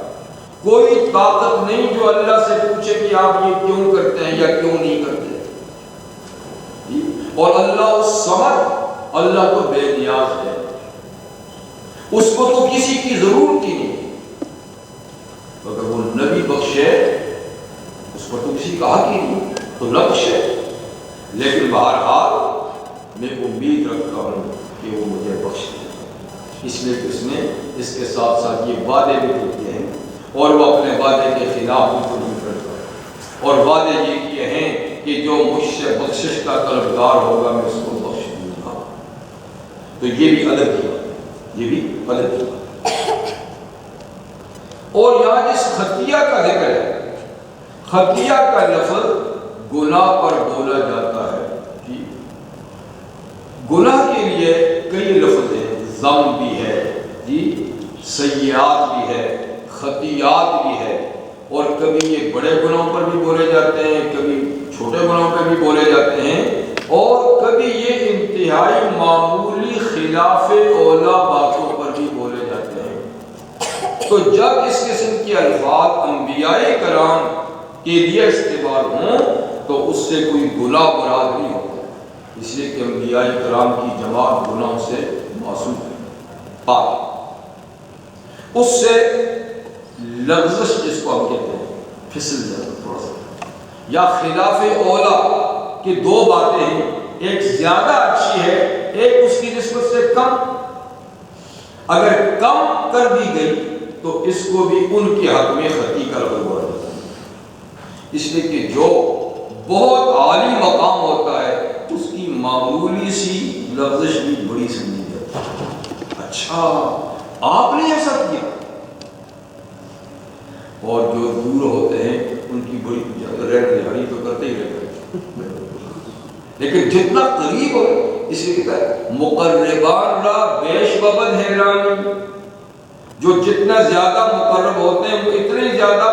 کوئی طاقت نہیں جو اللہ سے پوچھے کہ آپ یہ کیوں کرتے ہیں یا کیوں نہیں کرتے، اور اللہ اس صمد، اللہ تو بے نیاز ہے، اس کو تو کسی کی ضرورت ہی نہیں، اگر وہ نبی بخشے اس پر تو کسی کا حق ہی نہیں تو نہ بخشے، لیکن بہرحال میں امید رکھتا ہوں کہ وہ مجھے بخش دے، اس لیے کہ اس نے اس کے ساتھ ساتھ یہ وعدے بھی کیے ہیں اور وہ اپنے وعدے کے خلاف بھی تو نہیں کرتا، اور وعدے یہ کیے ہیں کہ جو مجھ سے بخشش کا طلبگار ہوگا میں اس کو بخش دوں گا، تو یہ بھی ادب کی بات، یہ بھی ادب کی بات۔ اور یہاں جس خطیہ کا ذکر ہے، خطیہ کا لفظ گناہ پر بولا جاتا ہے، گناہ کے لیے کئی لفظ ہیں، ذنب بھی ہے، سیئات بھی ہے، خطیات بھی ہے، اور کبھی یہ بڑے گناہوں پر بھی بولے جاتے ہیں، کبھی چھوٹے گناہوں پر بھی بولے جاتے ہیں، اور کبھی یہ انتہائی معمولی خلاف اولا باتوں پر بھی بولے جاتے ہیں۔ تو جب اس قسم کے الفاظ انبیاء کرام کے لیے استعمال ہوں تو اس سے کوئی گناہ مراد نہیں ہوتا، اس لیے کہ انبیاء کرام کی جماعت گناہوں سے معصوم ہے، پاک۔ اس سے لغزش جس کو ہم کہتے ہیں، پھسل جاتا تھوڑا سا، یا خلاف اولا کہ دو باتیں ہیں، ایک زیادہ اچھی ہے، ایک اس کی نسبت سے کم، اگر کم کر دی گئی تو اس کو بھی ان کے حق میں خطی کا لفظ بولا جاتا ہے، اس لیے کہ جو بہت عالی مقام ہوتا ہے اس کی معمولی سی لفظش بھی بڑی سمجھی جاتی ہے، اچھا آپ نے ایسا کیا، اور جو دور ہوتے ہیں ان کی بڑی رہنمائی تو کرتے ہی رہتے ہیں، لیکن جتنا قریب ہو، اس لیے کہتا ہے مقربان را بیش ببد حیرانی، جو جتنا زیادہ مقرب ہوتے ہیں وہ اتنے زیادہ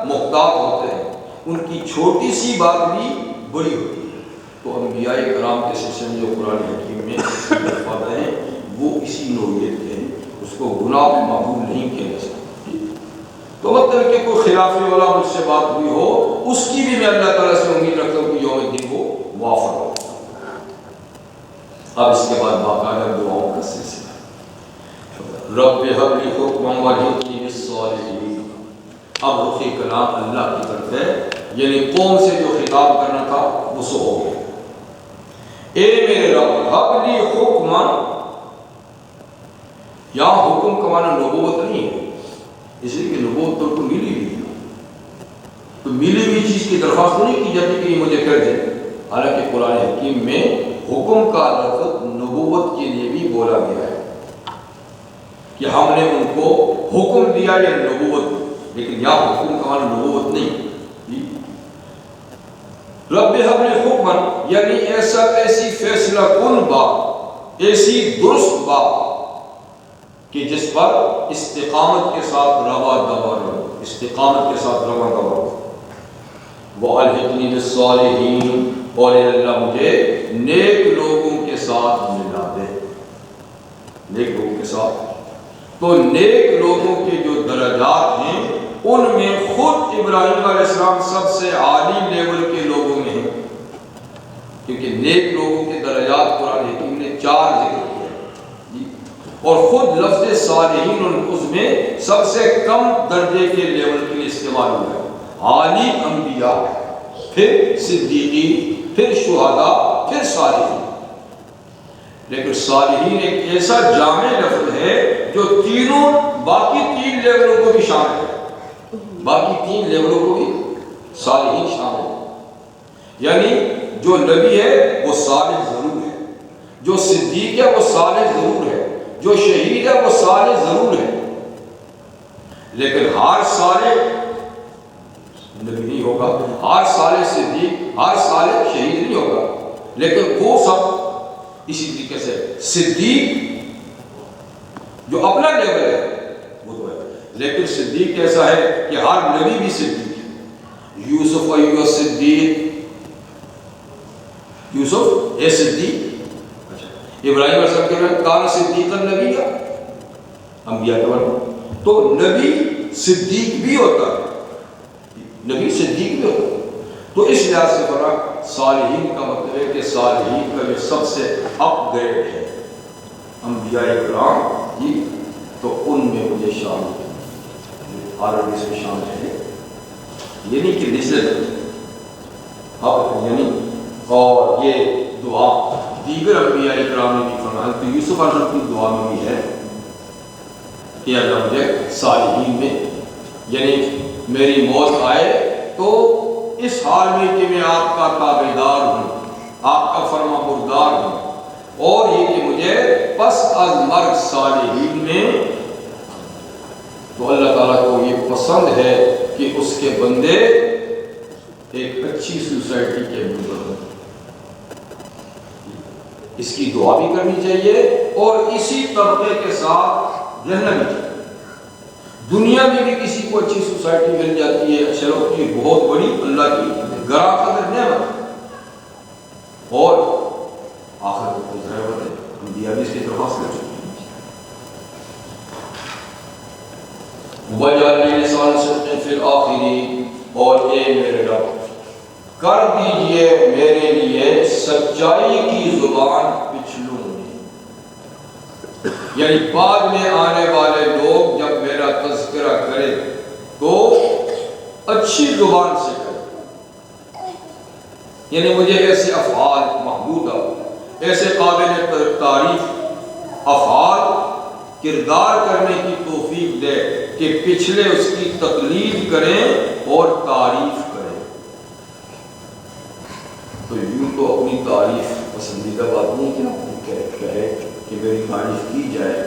محتاط ہوتے ہیں، ان کی چھوٹی سی بات بھی بڑی ہوتی ہے۔ تو انبیاء کرام کے سلسلے میں جو قرآن حکیم میں الفاظ ہیں وہ اسی نوعیت کے ہیں، اس کو گناہ میں معمول نہیں کیا جا سکتا۔ تو مطلب کہ کوئی خلاف اولا مجھ سے بات ہوئی ہو، اس کی بھی میں اللہ تعالیٰ سے امید رکھتا ہوں کہ یوم الدین وہ وافر ہو۔ اب اس کے بعد باقاعدہ دعاؤں کا سلسلہ، رب هب لی حکما والحقنی بالصالحین۔ اب رخ کلام اللہ کی طرف ہے، یعنی قوم سے جو خطاب کرنا تھا وہ سو ہو گیا، اے میرے رب حب لی حکما، یہاں حکم کا معنی نبوت نہیں ہے، اس لیے کہ نبوت تو کو ملی ہوئی ہے، تو ملی ہوئی چیز کی درخواست نہیں کی جاتی کہ یہ مجھے کر دے، حالانکہ قرآن حکیم میں حکم کا لفظ نبوت کے لیے بھی بولا گیا ہے، کہ ہم نے ان کو حکم دیا یا نبوت، لیکن یہاں حکم کا معنی نبوت نہیں. رب حب حکمن یعنی ایسی فیصلہ کن بات، ایسی درست بات کہ جس پر استقامت کے ساتھ روا دوا رہو، استقامت کے ساتھ روا دوا رہو. وَأَلْحِقْنِي بِالصَّالِحِينَ، اور اے اللہ مجھے نیک لوگوں کے ساتھ ملا دے. نیک لوگوں کے ساتھ، تو نیک لوگوں کے جو درجات ہیں ان میں خود ابراہیم علیہ السلام سب سے عالی لیول کے لوگوں میں ہیں، کیونکہ نیک لوگوں کے درجات قرآن حکیم نے 4 ذکر کیا، اور خود لفظ صالحین اس میں سب سے کم درجے کے لیول کے لیے استعمال ہوا ہے. عالی انبیاء، پھر صدیقین، پھر شہداء، پھر صالحین. لیکن صالحین ایک ایسا جامع لفظ ہے جو تینوں باقی 3 لیولوں کو بھی شامل ہے، باقی 3 لیولوں کو بھی صالحین شامل ہے. یعنی جو نبی ہے وہ صالح ضرور ہے، جو صدیق ہے وہ صالح ضرور ہے، جو شہید ہے وہ صالح ضرور ہے، لیکن ہر صالح نبی نہیں ہوگا، ہر صالح صدیق، ہر صالح شہید نہیں ہوگا. لیکن وہ سب اسی طریقے سے صدیق جو اپنا لیول ہے وہ تو ہے، لیکن صدیق ایسا ہے کہ ہر نبی بھی صدیق ہے. یوسف ایوہ صدیق، یوسف اے صدیق. ابراہیم علیہ السلام کہتے ہیں کان صدیق النبی، انبیاء کے بارے میں تو نبی صدیق بھی ہوتا ہے، نبی صدیق بھی ہوتا ہے. تو اس لحاظ سے فرق صالحین کا مطلب ہے کہ صالحین کا جو سب سے اپ گریڈ ہے انبیاء کرام جی، تو ان میں مجھے شامل ہے، عربی اس میں شامل ہے، یہ نہیں کہ نسلت اب یعنی. اور یہ دعا دیگر انبیاء کرام نے بھی فرمایا، تو یوسف علیہ السلام کی دعا میں بھی ہے کہ اللہ مجھے صالحین میں، یعنی میری موت آئے تو اس حال میں کہ میں آپ کا تابعدار ہوں، آپ کا فرما بردار ہوں، اور یہ کہ مجھے پس از مرگ صالحین میں. تو اللہ تعالیٰ کو یہ پسند ہے کہ اس کے بندے ایک اچھی سوسائٹی کے ممبر ہوں. اس کی دعا بھی کرنی چاہیے اور اسی طبقے کے ساتھ رہنا بھی چاہیے. دنیا میں بھی کسی کو اچھی سوسائٹی مل جاتی ہے، چلو یہ بہت بڑی اللہ کی گراں قدر نعمت، اور آخر کو ضرورت ہے. انبیاء بھی اس کی درخواست کر چکے ہیں. وَجَعَلْنِي لِسَانَ صِدْقٍ فِي الْآخِرِينَ، اور اے میرے رب کر دیجئے میرے لیے سچائی کی زبان پچھلوں میں، یعنی بعد میں آنے والے لوگ جب میرا تذکرہ کرے تو اچھی زبان سے کرے. یعنی مجھے ایسے افعال محمودہ، ایسے قابل تعریف افعال کردار کرنے کی توفیق دے کہ پچھلے اس کی تقلید کریں اور تعریف کریں. تو یوں تو اپنی تعریف پسندیدہ بات نہیں کہ کہے کہ میری تعریف کی جائے،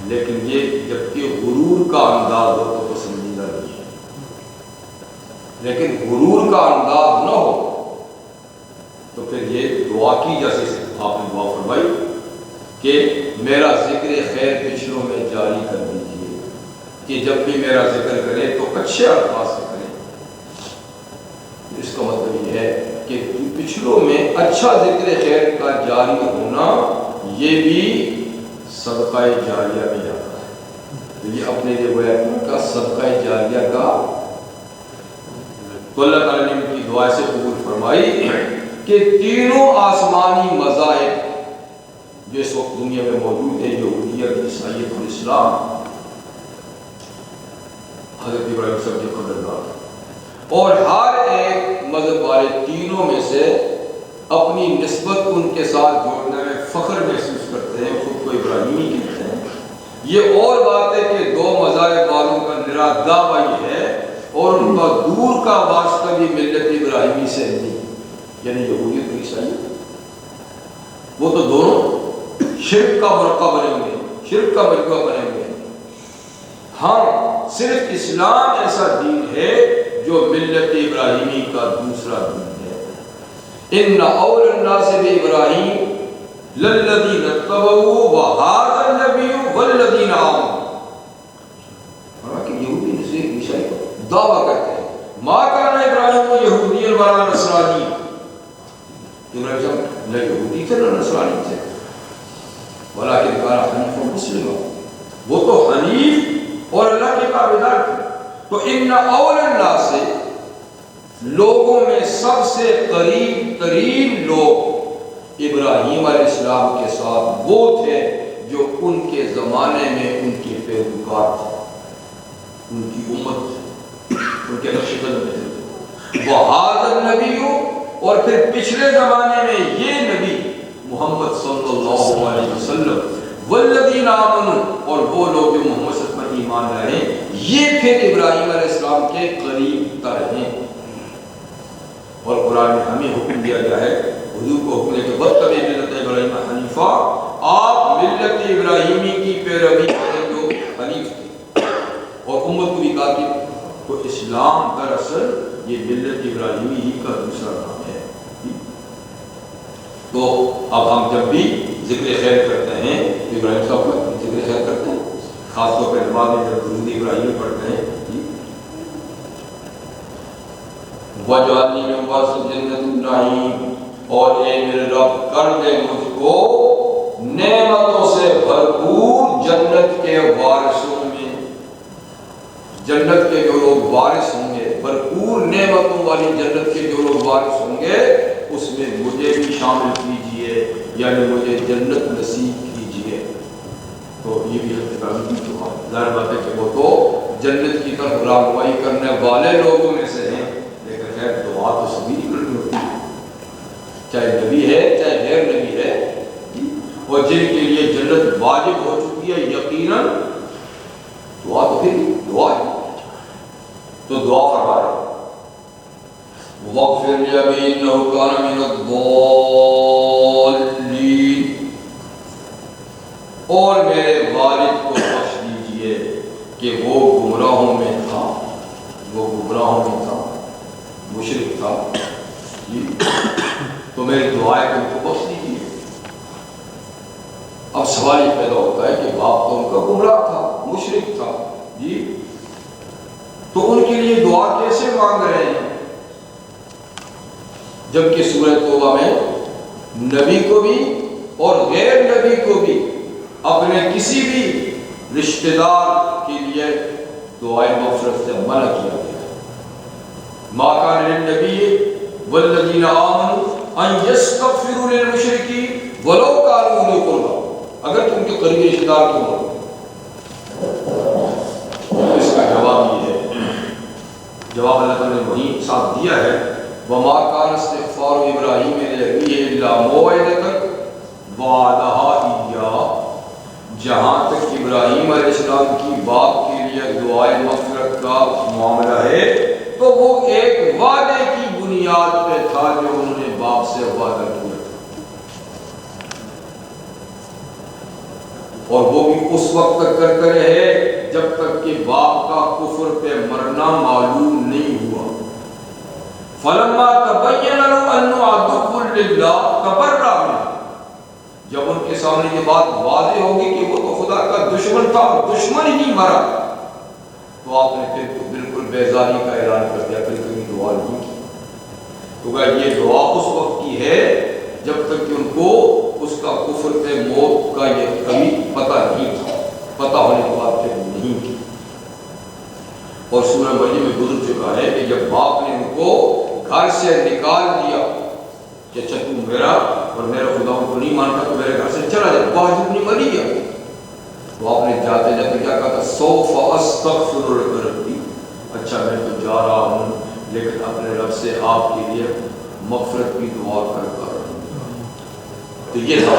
لیکن یہ جبکہ غرور کا انداز ہو تو پسندیدہ نہیں ہے. لیکن غرور کا انداز نہ ہو تو پھر یہ دعا کی جیسے آپ نے دعا فرمائی کہ میرا ذکر خیر پچھلوں میں جاری کر دیجیے، کہ جب بھی میرا ذکر کرے تو اچھے الفاظ سے کریں. اس کا مطلب یہ ہے کہ پچھلوں میں اچھا ذکر خیر کا جاری ہونا یہ بھی صدقہ جاریہ میں جاتا ہے. تو یہ اپنے لیے گویا کا صدقہ جاریہ کا. تو اللہ تعالیٰ نے ان کی دعا سے قبول فرمائی کہ تینوں آسمانی مذاہب جو اس وقت دنیا میں موجود ہیں، یہودیت، عیسائیت اور اسلام، حضرت ابراہیم سب کے قدردار، اور ہر ایک مذہب والے تینوں میں سے اپنی نسبت ان کے ساتھ جوڑنے میں فخر محسوس کرتے ہیں، خود کو ابراہیمی کہتے ہیں. یہ اور بات ہے کہ دو مذاہب والوں کا نرا دعویٰ یہ ہے اور ان کا دور کا واسطہ بھی ملت ابراہیمی سے نہیں، یعنی یہودیت اور عیسائیت. وہ تو دونوں شرک کا مرقع بنے ہوئے ہیں، شرک کا مجموعہ بنے ہوئے ہیں. صرف اسلام ایسا دین ہے جو ملت ابراہیمی کا دوسرا دین ہے۔ ان اول الناس بابراہیم للذین اتبعوا وہذا النبی والذین آمنوا۔ کہ یہودی نصرانی عیسائی دعویٰ کرتے ہیں ما کان ابراہیم یہودی ولا نصرانی، ابراہیم صاحب نہ یہودی تھے نہ نصرانی تھے، ولیکن کان حنیفا مسلما، وہ تو حنیف اور اللہ کے تابعدار تھے۔ تو ان اول الناس سے لوگوں میں سب سے قریب ترین لوگ ابراہیم علیہ السلام کے ساتھ وہ تھے جو ان کے زمانے میں ان کے پیروکار تھے، ان کی امت، ان کے نقش قدم میں تھے۔ وَهَذَا النَّبِيُّ، اور پھر پچھلے زمانے میں یہ نبی محمد صلی اللہ علیہ وسلم، وَالَّذِينَ آمَنُوا، اور وہ لوگ جو محمد صلی اللہ علیہ وسلم ایمان لائے، یہ پھر ابراہیم علیہ السلام کے قریب تر ہیں۔ اور قرآن میں ہمیں حکم دیا گیا ہے، حضور کو حکم دیا کہ وَاتَّبِعْ مِلَّتَ إِبْرَاهِيمَ حَنِيفًا، آپ ملت ابراہیمی کی پیروی کریں جو حنیف تھے۔ اور امت کو بھی کہا کہ تو اسلام دراصل یہ ملت ابراہیمی ہی کا دوسرا نام ہے۔ تو اب ہم جب بھی ذکر خیر کرتے ہیں تو ابراہیم صاحب کا ذکر خیر کرتے ہیں، خاص طور پر نماز میں جب درود ابراہیمی پڑھتے ہیں، وَجَعَلْنِي مِن وَارِثِ جَنَّةِ النَّعِيمِ، اور اے میرے رب کر دے مجھ کو نعمتوں سے بھرپور جنت کے وارثوں میں، جنت کے جو لوگ وارث ہوں گے، بھرپور نعمتوں والی جنت کے جو لوگ وارث ہوں گے اس میں مجھے بھی شامل کیجئے، یعنی مجھے جنت نصیب کیجئے۔ تو یہ بھی حضرت کی دعا، ظاہر بات ہے کہ وہ تو جنت کی طرف راہنمائی کرنے والے لوگوں میں سے ہیں، لیکن خیر دعا تو سبھی نکلنی ہوتی ہے، چاہے نبی ہے چاہے غیر نبی ہے، اور جن کے لیے جنت واجب ہو چکی ہے یقیناً، دعا تو پھر دعا ہے، تو دعا فرما رہے وَاغْفِرْ لِأَبِي إِنَّهُ كَانَ مِنَ الضَّالِّينَ، اور میرے والد کو بخش دیجئے کہ وہ گمراہوں میں تھا، وہ گمراہوں میں تھا، مشرک تھا، تو میری دعا ہے کہ ان کو بخش دیجئے۔ اب سوال یہ پیدا ہوتا ہے کہ باپ تو ان کا گمراہ تھا، مشرک تھا، جی تو ان کے لیے دعا کیسے مانگ رہے ہیں، جبکہ سورہ توبہ میں نبی کو بھی اور غیر نبی کو بھی اپنے کسی بھی رشتہ دار کے لیے دعائے مغفرت سے منع کیا گیا ہے۔ ما کان للنبی والذین آمنوا ان یستغفروا للمشرکین ولو کانوا اولی قربی، اگر تم کے قریبی رشتہ دار کیوں ہو۔ اس کا جواب یہ ہے، جواب اللہ تعالیٰ نے وہیں ساتھ دیا ہے، وَمَا كَانَ اسْتِغْفَارُ إِبْرَاهِيمَ لِأَبِيهِ إِلَّا مَوْعِدَةً وَعَدَهَا إِيَّاهُ، جہاں تک ابراہیم علیہ السلام کی باپ کے لیے دعائے مغفرت کا معاملہ ہے تو وہ ایک وعدے کی بنیاد پہ تھا جو انہوں نے باپ سے وعدہ کیا تھا، اور وہ بھی اس وقت تک کرتے رہے جب تک کہ باپ کا کفر پہ مرنا معلوم نہیں ہوا۔ فَلَمَّا تَبَيَّنَ لَهُ أَنَّهُ عَدُوٌّ لِلَّهِ تَبَرَّأَ مِنْهُ، جب ان کے سامنے یہ بات واضح ہوگی کہ وہ تو خدا کا دشمن تھا اور دشمن ہی مرا، تو آپ نے پھر بالکل بیزاری کا اعلان کر دیا، پھر کبھی دعا نہیں کی۔ تو یہ دعا اس وقت کی ہے جب تک کہ ان کو اس کا کفر پہ موت کا یہ کبھی پتہ نہیں تھا، پتہ ہونے کے بعد پھر نہیں کی۔ اور سورہ مریم میں گزر چکا ہے کہ جب باپ نے ان کو گھر سے نکال دیا کہ اچھا تم میرا اور میرا خدا کو نہیں مانتا تو میرے گھر سے چلا جائے، واجب نہیں مری گیا، تو آپ نے جاتے جاتے کیا کہا تھا، سوف استغفر لک ربی، اچھا میں تو جا رہا ہوں لیکن اپنے رب سے آپ کے لیے مغفرت کی دعا کرتا رہوں۔ تو یہ تھا،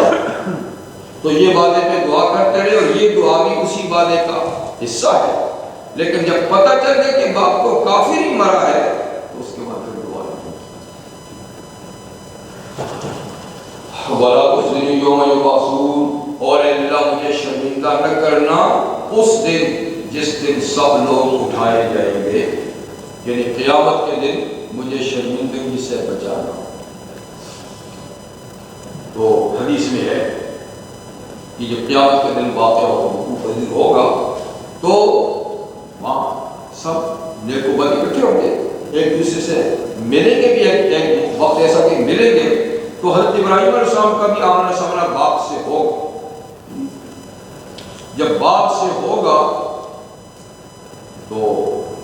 تو یہ وعدے پہ دعا کرتے رہے، اور یہ دعا بھی اسی وعدے کا حصہ ہے، لیکن جب پتہ چل گیا کہ باپ کو کافر ہی مرا ہے تو اس کے بعد پھر دعا نہیں۔ وَلَا تُخْزِنِي يَوْمَ يُبْعَثُونَ، اور اے اللہ مجھے شرمندہ نہ کرنا اس دن جس دن سب لوگ اٹھائے جائیں گے، یعنی قیامت کے دن مجھے شرمندگی سے بچانا۔ تو حدیث میں ہے کہ جب قیامت کے دن واقع پذیر ہوگا تو وہاں سب نیک و بد اکٹھے ہوں گے، ایک دوسرے سے ملیں گے بھی، ایک وقت ایسا کہ ملیں گے تو حضرت ابراہیم علیہ السلام کا بھی آمنا سامنا باپ سے ہوگا۔ جب باپ سے ہوگا تو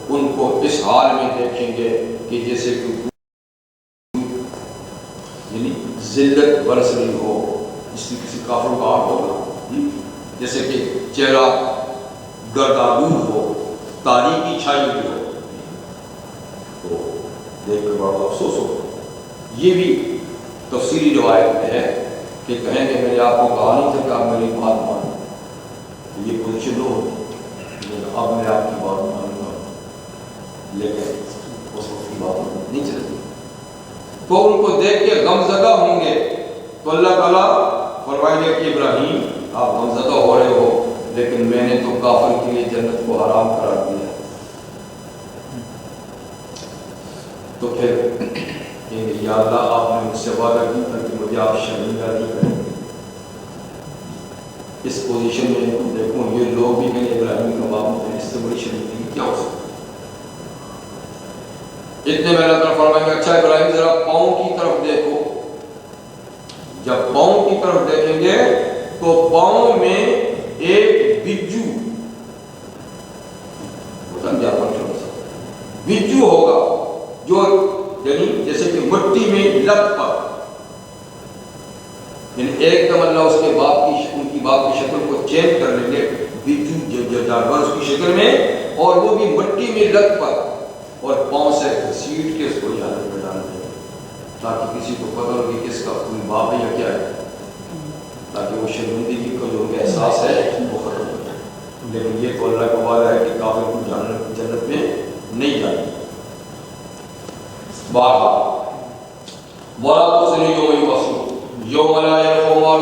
ان کو اس حال میں دیکھیں گے کہ جیسے کہ یعنی ذلت برس رہی ہو، اس کی کسی کافر کا حال ہوگا، جیسے کہ چہرہ گردآلود ہو، تاریکی چھائی ہوئی ہو، تو دیکھ کر بڑا افسوس ہو۔ یہ بھی تفصیلی روایت میں ہے کہ کہیں گے میں نے آپ کو کہا نہیں تھا کہ آپ میری بات مانیں، یہ پوزیشن لو ہوتی، اب میں آپ کی بات مانوں گا، لیکن اس وقت کی بات نہیں چلتی۔ تو ان کو دیکھ کے غمزدہ ہوں گے، تو اللہ تعالیٰ فرمائیں گے کہ ابراہیم آپ غمزدہ ہو رہے ہو، لیکن میں نے تو کافر کے لیے جنت کو حرام قرار دیا۔ تو پھر کہیں گے یا اللہ آپ نے مجھ سے وعدہ کی تھا کہ مجھے آپ شرمندہ نہیں کریں گے۔ اس پوزیشن میں دیکھوں یہ لوگ بھی کہیں ابراہیم کا باپ ہوتے، اس سے بڑی شرمندگی کیا ہو سکتی ہے؟ اتنے میں اللہ تعالیٰ فرمائیں گے اچھا ابراہیم ذرا پاؤں کی طرف دیکھو۔ جب پاؤں کی طرف دیکھیں گے تو پاؤں میں ایک بجو بجو ہوگا، جو یعنی جیسے کہ مٹی میں لت پر، یعنی ایک دم اللہ اس کے باپ کی ان کی باپ کی شکل کو چینج کر لیں گے، بجو جو جانور اس کی شکل میں، اور وہ بھی مٹی میں لت پر، اور پاؤں سے گھسیٹ کے اس کو جانور میں ڈال دیں گے تاکہ کسی کو پتہ ہو کہ کس کا کوئی باپ ہے یا کیا ہے، تاکہ وہ شرمندگی کا جو ان کا احساس ہے وہ ختم ہو جائے۔ لیکن یہ تو اللہ کا وعدہ ہے کہ کافر کو جنت میں نہیں جانے۔ بارہا وَلَا تُخْزِنِي يَوْمَ يُبْعَثُونَ يَوْمَ لَا يَنفَعُ مَالٌ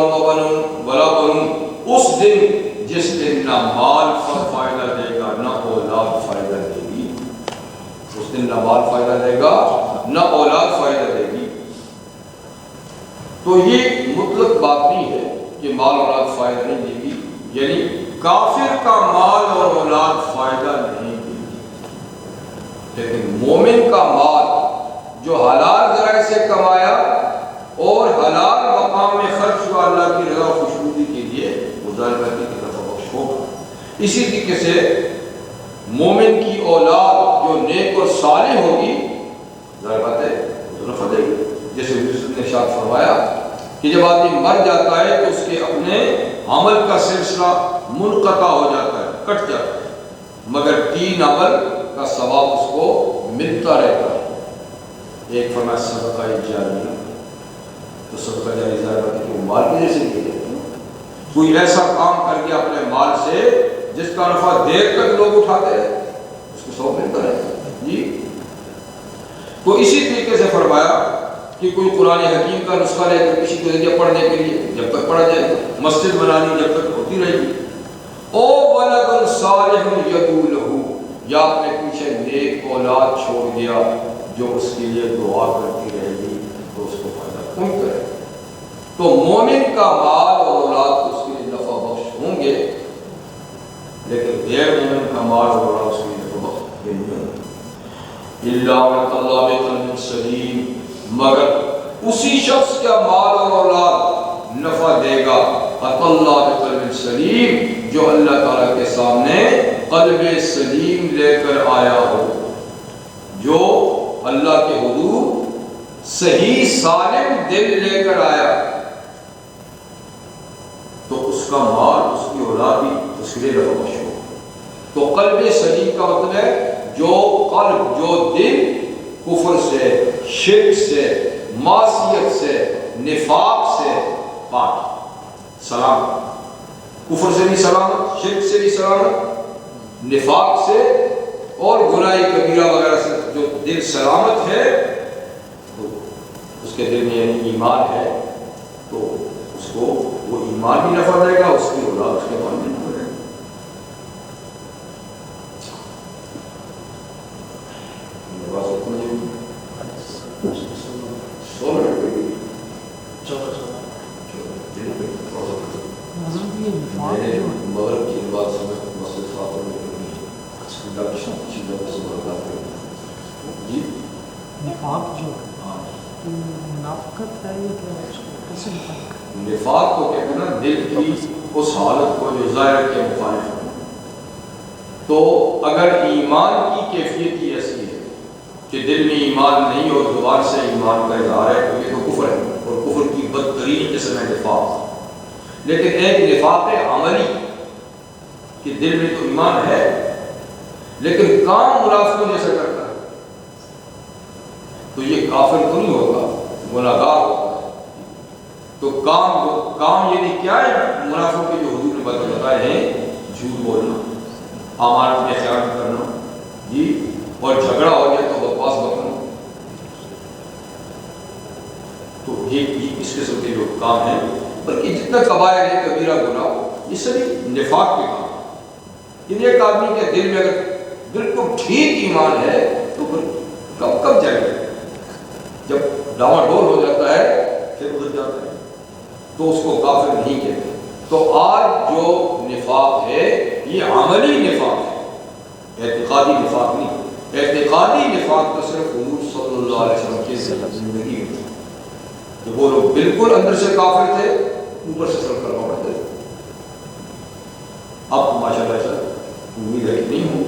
وَلَا بَنُونَ، اس دن جس دن نہ مال فائدہ دے گا نہ اولاد فائدہ دے گی، اس دن نہ مال فائدہ دے گا نہ اولاد فائدہ دے گی۔ تو یہ مطلق بات نہیں ہے کہ مال اور اولاد فائدہ نہیں دے گی، یعنی کافر کا مال اور اولاد فائدہ نہیں دے گی، لیکن مومن کا مال جو حلال ذرائع سے کمایا اور حلال مقام میں خرچ ہوا اللہ کی رضا و خوشنودی کے لیے، وہ ظاہر کرنے کی طرف بخش ہوگا۔ اسی طریقے سے مومن کی اولاد جو نیک اور صالح ہوگی، ظاہر بات ہے وہ تو نفع دے گی۔ جیسے یوسف نے ارشاد فرمایا کہ جب آدمی مر جاتا ہے تو اس کے اپنے عمل کا سلسلہ منقطع ہو جاتا ہے، کٹ جاتا ہے، مگر 3 عمل کا ثواب اس کو ملتا رہتا ہے۔ ایک فرمایا صدقہ جاریہ، تو صدقہ جاریہ ظاہر ہے کہ وہ مال کی جیسے کیا جاتا ہے، کوئی ایسا کام کر کے اپنے مال سے جس کا نفع دیر تک لوگ اٹھاتے رہے، اس کو ثواب ملتا رہتا ہے جی۔ تو اسی طریقے سے فرمایا کہ کوئی قرآن حکیم کا نسخہ لے کر کسی کو دے دیا پڑھنے کے لیے، جب تک پڑھا جائے گا، مسجد بنانی جب تک ہوتی رہے گی، او ولد صالح یدعو لہ، یا اپنے پیچھے نیک اولاد چھوڑ دیا جو اس کے لیے دعا کرتی رہے گی، تو اس کو فائدہ کون کرے۔ تو مومن کا مال اور اولاد اس کے لیے نفع بخش ہوں گے، لیکن غیر مومن کا مال اور اولاد اس کے لیے نفع بخش نہیں ہوں گے۔ الا من طلع بقلب سلیم، مگر اسی شخص کا مال اور اولاد نفع دے گا اطلع بقلب سلیم، جو اللہ تعالیٰ کے سامنے قلب سلیم لے کر آیا ہو، جو اللہ کے حضور صحیح سالم دل لے کر آیا، تو اس کا مال اس کی اولاد بھی اس کے لیے نفع بخش ہو۔ تو قلب سلیم کا مطلب ہے جو قلب، جو دل کفر سے، شرک سے، معصیت سے، نفاق سے پاک، سلامت، کفر سے بھی سلامت، شرک سے بھی سلامت، نفاق سے اور گناہ کبیرہ وغیرہ سے جو دل سلامت ہے، تو اس کے دل میں یعنی ایمان ہے، تو اس کو وہ ایمان بھی نفع دے گا، اس کی اولاد اس کے بعد بھی نفع دے گا۔ حضرت یہ نفاق میں نے جو مغرب کی بات سمجھ مسجد فاطر میں کرنی ہے جی نفاق جو ہاں منافقت ہے یہ کیا ہے اس کو کیسے نفاق نفاق کو کہتے ہیں نا دل کی اس حالت کو جو ظاہر کے مخالف ہے. تو اگر ایمان کی کیفیت ہی ایسی ہے کہ دل میں ایمان نہیں اور زبان سے ایمان کا اظہار ہے تو یہ تو کفر ہے اور کفر کی بدترین قسم ہے نفاق. لیکن ایک نفاق ہے عملی کہ دل میں تو ایمان ہے لیکن کام منافقوں جیسا کرتا ہے تو یہ کافر تو نہیں ہوگا گناہگار ہوتا ہے. تو کام یعنی کیا ہے منافقوں کے جو حضور نے بتائے ہیں جھوٹ بولنا امانت میں خیانت کرنا جی اور جھگڑا ہو گیا تو بکواس بکنا. تو یہ اس قسم کے جو کام ہیں بلکہ جتنا کبائر ہے کبیرہ گناہ یہ سبھی نفاق کے کام ہیں. ایک آدمی کے دل میں اگر بالکل ٹھیک ایمان ہے تو پھر کب جائے گا جب ڈاواں ڈول ہو جاتا ہے پھر ادھر جاتا ہے تو اس کو کافر نہیں کہتے. تو آج جو نفاق ہے یہ عملی نفاق ہے اعتقادی نفاق نہیں. اعتقادی نفاق تو صرف حضور صلی اللہ علیہ وسلم کی زندگی میں تو وہ لوگ بالکل اندر سے کافر تھے اوپر سے سر کرنا پڑتے تھے. اب ماشاء اللہ ایسا امید ہے کہ نہیں ہوں.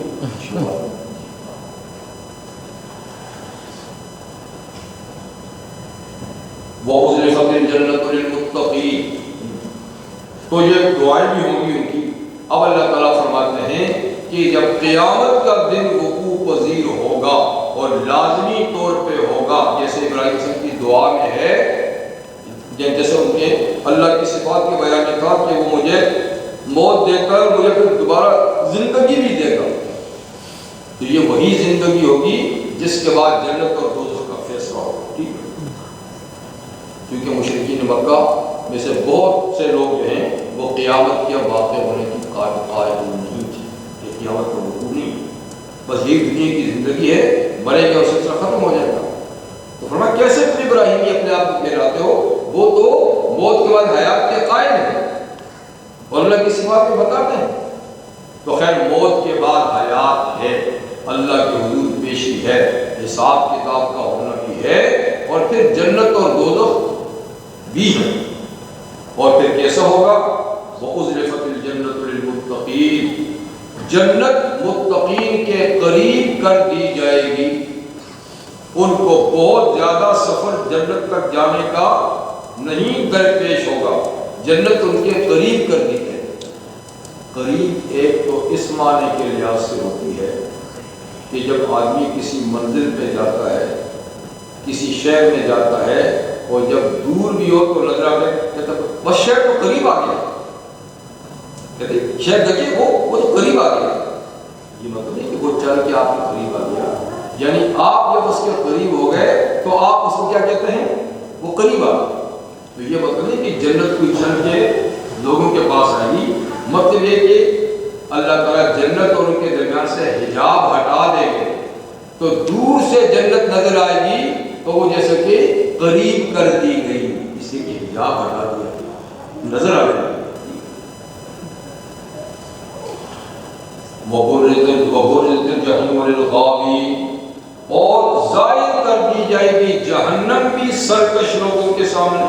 وَأُزْلِفَتِ الْجَنَّةُ لِلْمُتَّقِينَ تو یہ دعائیں بھی ہوں گی ان کی. اب اللہ تعالیٰ فرماتے ہیں کہ جب قیامت کا دن وقوع پذیر ہوگا اور لازمی طور پہ ہوگا جیسے ابراہیم صاحب کی دعا میں ہے جیسے ان کے اللہ کی صفات کے بیان میں تھا کہ وہ مجھے موت دے کر مجھے پھر دوبارہ زندگی بھی دے گا. تو یہ وہی زندگی ہوگی جس کے بعد جنت اور دوزخ کا فیصلہ ہوگا. ٹھیک ہے کیونکہ مشرکین مکہ میں سے بہت سے لوگ جو ہیں وہ قیامت کے واقع ہونے کی قائل نہیں تھے کہ قیامت کا وقوع نہیں بس یہ دنیا کی زندگی ہے مرے گا اور سلسلہ ختم ہو جائے گا. تو فرمایا کیسے تم ابراہیمی اپنے آپ کو کہلاتے ہو وہ تو موت کے بعد حیات کے قائل ہیں اور اللہ کی صفات میں بتاتے ہیں. تو خیر موت کے بعد حیات ہے اللہ کے حضور پیشی ہے حساب کتاب کا ہونا بھی ہے اور پھر جنت اور دوزخ بھی ہے. اور پھر کیسا ہوگا وَأُزْلِفَتِ الْجَنَّةُ لِلْمُتَّقِينَ جنت متقین کے قریب کر دی جائے گی. ان کو بہت زیادہ سفر جنت تک جانے کا نہیں درپیش ہوگا. جنت ان کے قریب کر دی ہے. قریب ایک تو اس معنی کے لحاظ سے ہوتی ہے کہ جب آدمی کسی منزل پہ جاتا ہے کسی شہر میں جاتا ہے اور جب دور بھی ہو تو نظر آتا ہے کہتا بس شہر تو قریب آ گیا کہتے شہر دیکھیے وہ تو قریب آ گیا. یہ مطلب نہیں کہ وہ چل کے آپ کے قریب آ گیا یعنی آپ جب اس کے قریب ہو گئے تو آپ اس کو کیا کہتے ہیں وہ قریب آ گئے. تو یہ مطلب نہیں کہ جنت کوئی چل کے لوگوں کے پاس آئے گی. مطلب یہ کہ اللہ تعالیٰ جنت اور ان کے درمیان سے حجاب ہٹا دیں گے تو دور سے جنت نظر آئے گی تو وہ جیسے کہ قریب کر دی گئی اسی کے حجاب ہٹا دیا نظر آ گئی. وَبُرِّزَتِ الْجَحِيمُ لِلْغَاوِينَ اور ظاہر کر دی جائے گی جہنم بھی سرکش لوگوں کے سامنے.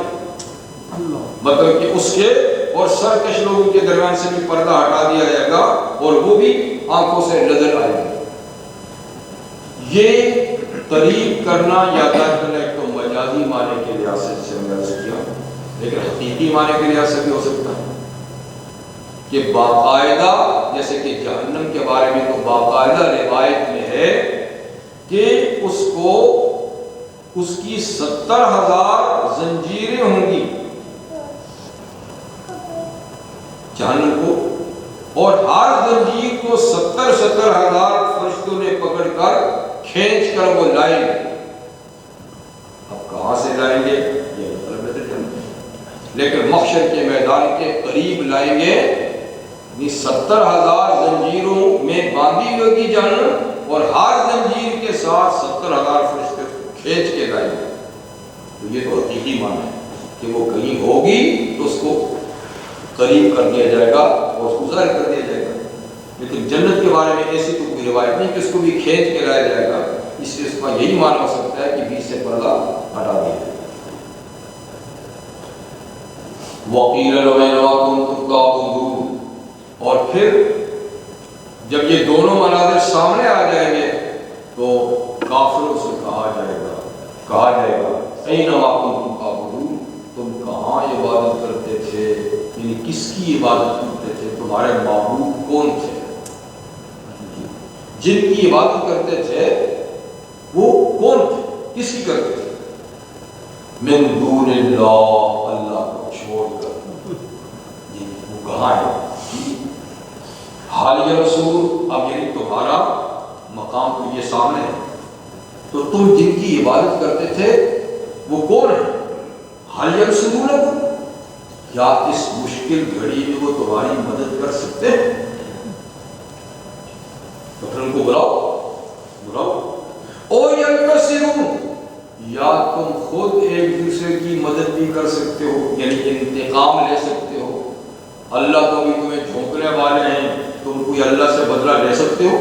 مطلب کہ اس کے اور سرکش لوگوں کے درمیان سے بھی پردہ ہٹا دیا جائے گا اور وہ بھی آنکھوں سے نظر آئے گا. یہ قریب کرنا یا کرنا ایک تو مجازی معنی کے لحاظ سے ہم نے عرض کیا لیکن حقیقی معنی کے لحاظ سے بھی ہو سکتا ہے کہ باقاعدہ جیسے کہ جہنم کے بارے میں تو باقاعدہ روایت میں ہے کہ اس کو اس کی 70,000 زنجیریں ہوں گی جہنم کو اور ہر زنجیر کو 70,000 فرشتوں نے پکڑ کر کھینچ کر وہ لائیں گے. اب کہاں سے لائیں گے یہ مطلب ہے لیکن محشر کے میدان کے قریب لائیں گے. 70,000 زنجیروں میں باندھی ہوگی جہنم اور ہر زنجیر کے ساتھ 70,000 فرشتے کھینچ کے لائیں گے. تو یہ تو حقیقی معنی ہے. کہ وہ کہیں ہوگی تو اس کو قریب کر دیا جائے گا اور اس کو ظاہر کر دیا جائے گا. لیکن جنت کے بارے میں ایسی تو کوئی روایت نہیں کہ اس کو بھی کھینچ کے لایا جائے گا. اس لیے اس کا یہی معنی ہو سکتا ہے کہ بیچ سے پردہ ہٹا دیا جائے. وَقِيلَ لَهُمْ مَا كُنتُمْ تَعْبُدُونَ. اور پھر جب یہ دونوں مناظر سامنے آ جائیں گے تو کافروں سے کہا جائے گا اَيْنَ مَا كُنتُمْ تَعْبُدُونَ. تم کہاں عبادت کرتے تھے؟ یعنی کس کی عبادت کرتے تھے؟ تمہارے معبود کون تھے؟ جن کی عبادت کرتے تھے وہ کون تھے؟ کس کی کرتے تھے؟ من دون اللہ، اللہ کو چھوڑ کر. وہ کہاں ہے؟ حال یا رسول. اب یعنی تمہارا مقام تو یہ سامنے ہے، تو تم جن کی عبادت کرتے تھے وہ کون ہے؟ حال یا رسول. کیا اس مشکل گھڑی میں وہ تمہاری مدد کر سکتے ہیں؟ تو پھر ان کو بلاؤ. او ینتصرون، یا تم خود ایک دوسرے کی مدد بھی کر سکتے ہو، یعنی انتقام لے سکتے ہو. اللہ کو بھی تمہیں جھونکنے والے ہیں، تم کوئی اللہ سے بدلہ لے سکتے ہو،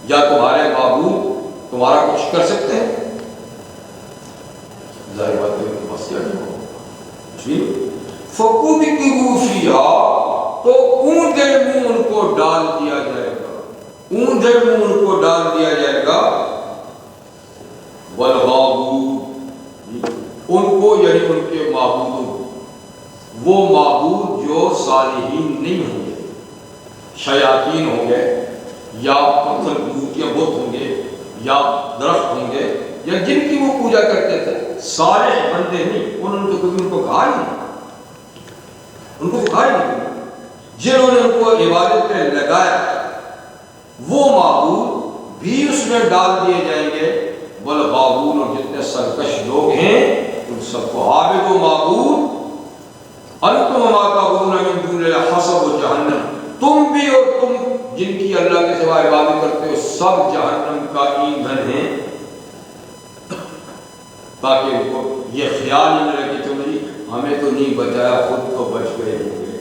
یا تمہارے معبود تمہارا کچھ کر سکتے ہیں؟ ظاہر بات ہے کہ بس کیا نہیں ہو. فَقُبْكِبُوا فِيهَا، تو اونچے منہ ان کو ڈال دیا جائے گا. اونچے منہ ان کو ڈال دیا جائے گا. وَالْغَاوُونَ، ان کو یعنی ان کے معبودوں، وہ معبود جو صالحین نہیں ہوں گے، شیاطین ہوں گے، یا پتھر مورتیاں بت ہوں گے، یا درخت ہوں گے، یا جن کی وہ پوجا کرتے تھے. صالح بندے نہیں، انہوں نے تو کبھی ان کو کہا ہی نہیں. جنہوں نے ان کو عبادت میں لگایا وہ معبود بھی اس میں ڈال دیے جائیں گے. والغاوون، اور جتنے سرکش لوگ ہیں ان سب کو عابد و معبود. انتم وما تعبدون من دون اللہ حسب جہنم، تم بھی اور تم جن کی اللہ کے سوا عبادت کرتے ہو سب جہنم کا ایندھن ہیں. تاکہ ان کو یہ خیال ہی نہ رہے کہ چلو جی ہمیں تو نہیں بچایا، خود تو بچ گئے ہوں گے.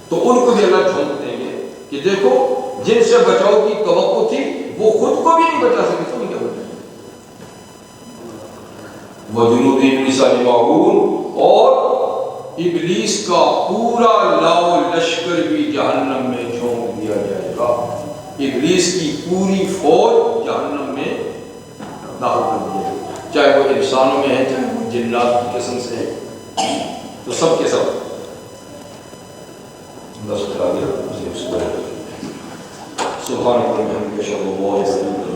تو ان کو بھی اللہ جھونک دیں گے کہ دیکھو جن سے بچاؤ کی توقع تھی وہ خود کو بھی نہیں بچا سکے. تو کیا ہوتا ہے؟ وجنود ابلیس اجمعون، اور ابلیس کا پورا لاؤ لشکر بھی جہنم میں جھونک دیا جائے گا. ابلیس کی پوری فوج جہنم میں داخل کر دی جائے گی، چاہے وہ انسانوں میں ہے چاہے وہ جنات کی قسم سے ہے، تو سب کے سب. بس سبحان اللہ.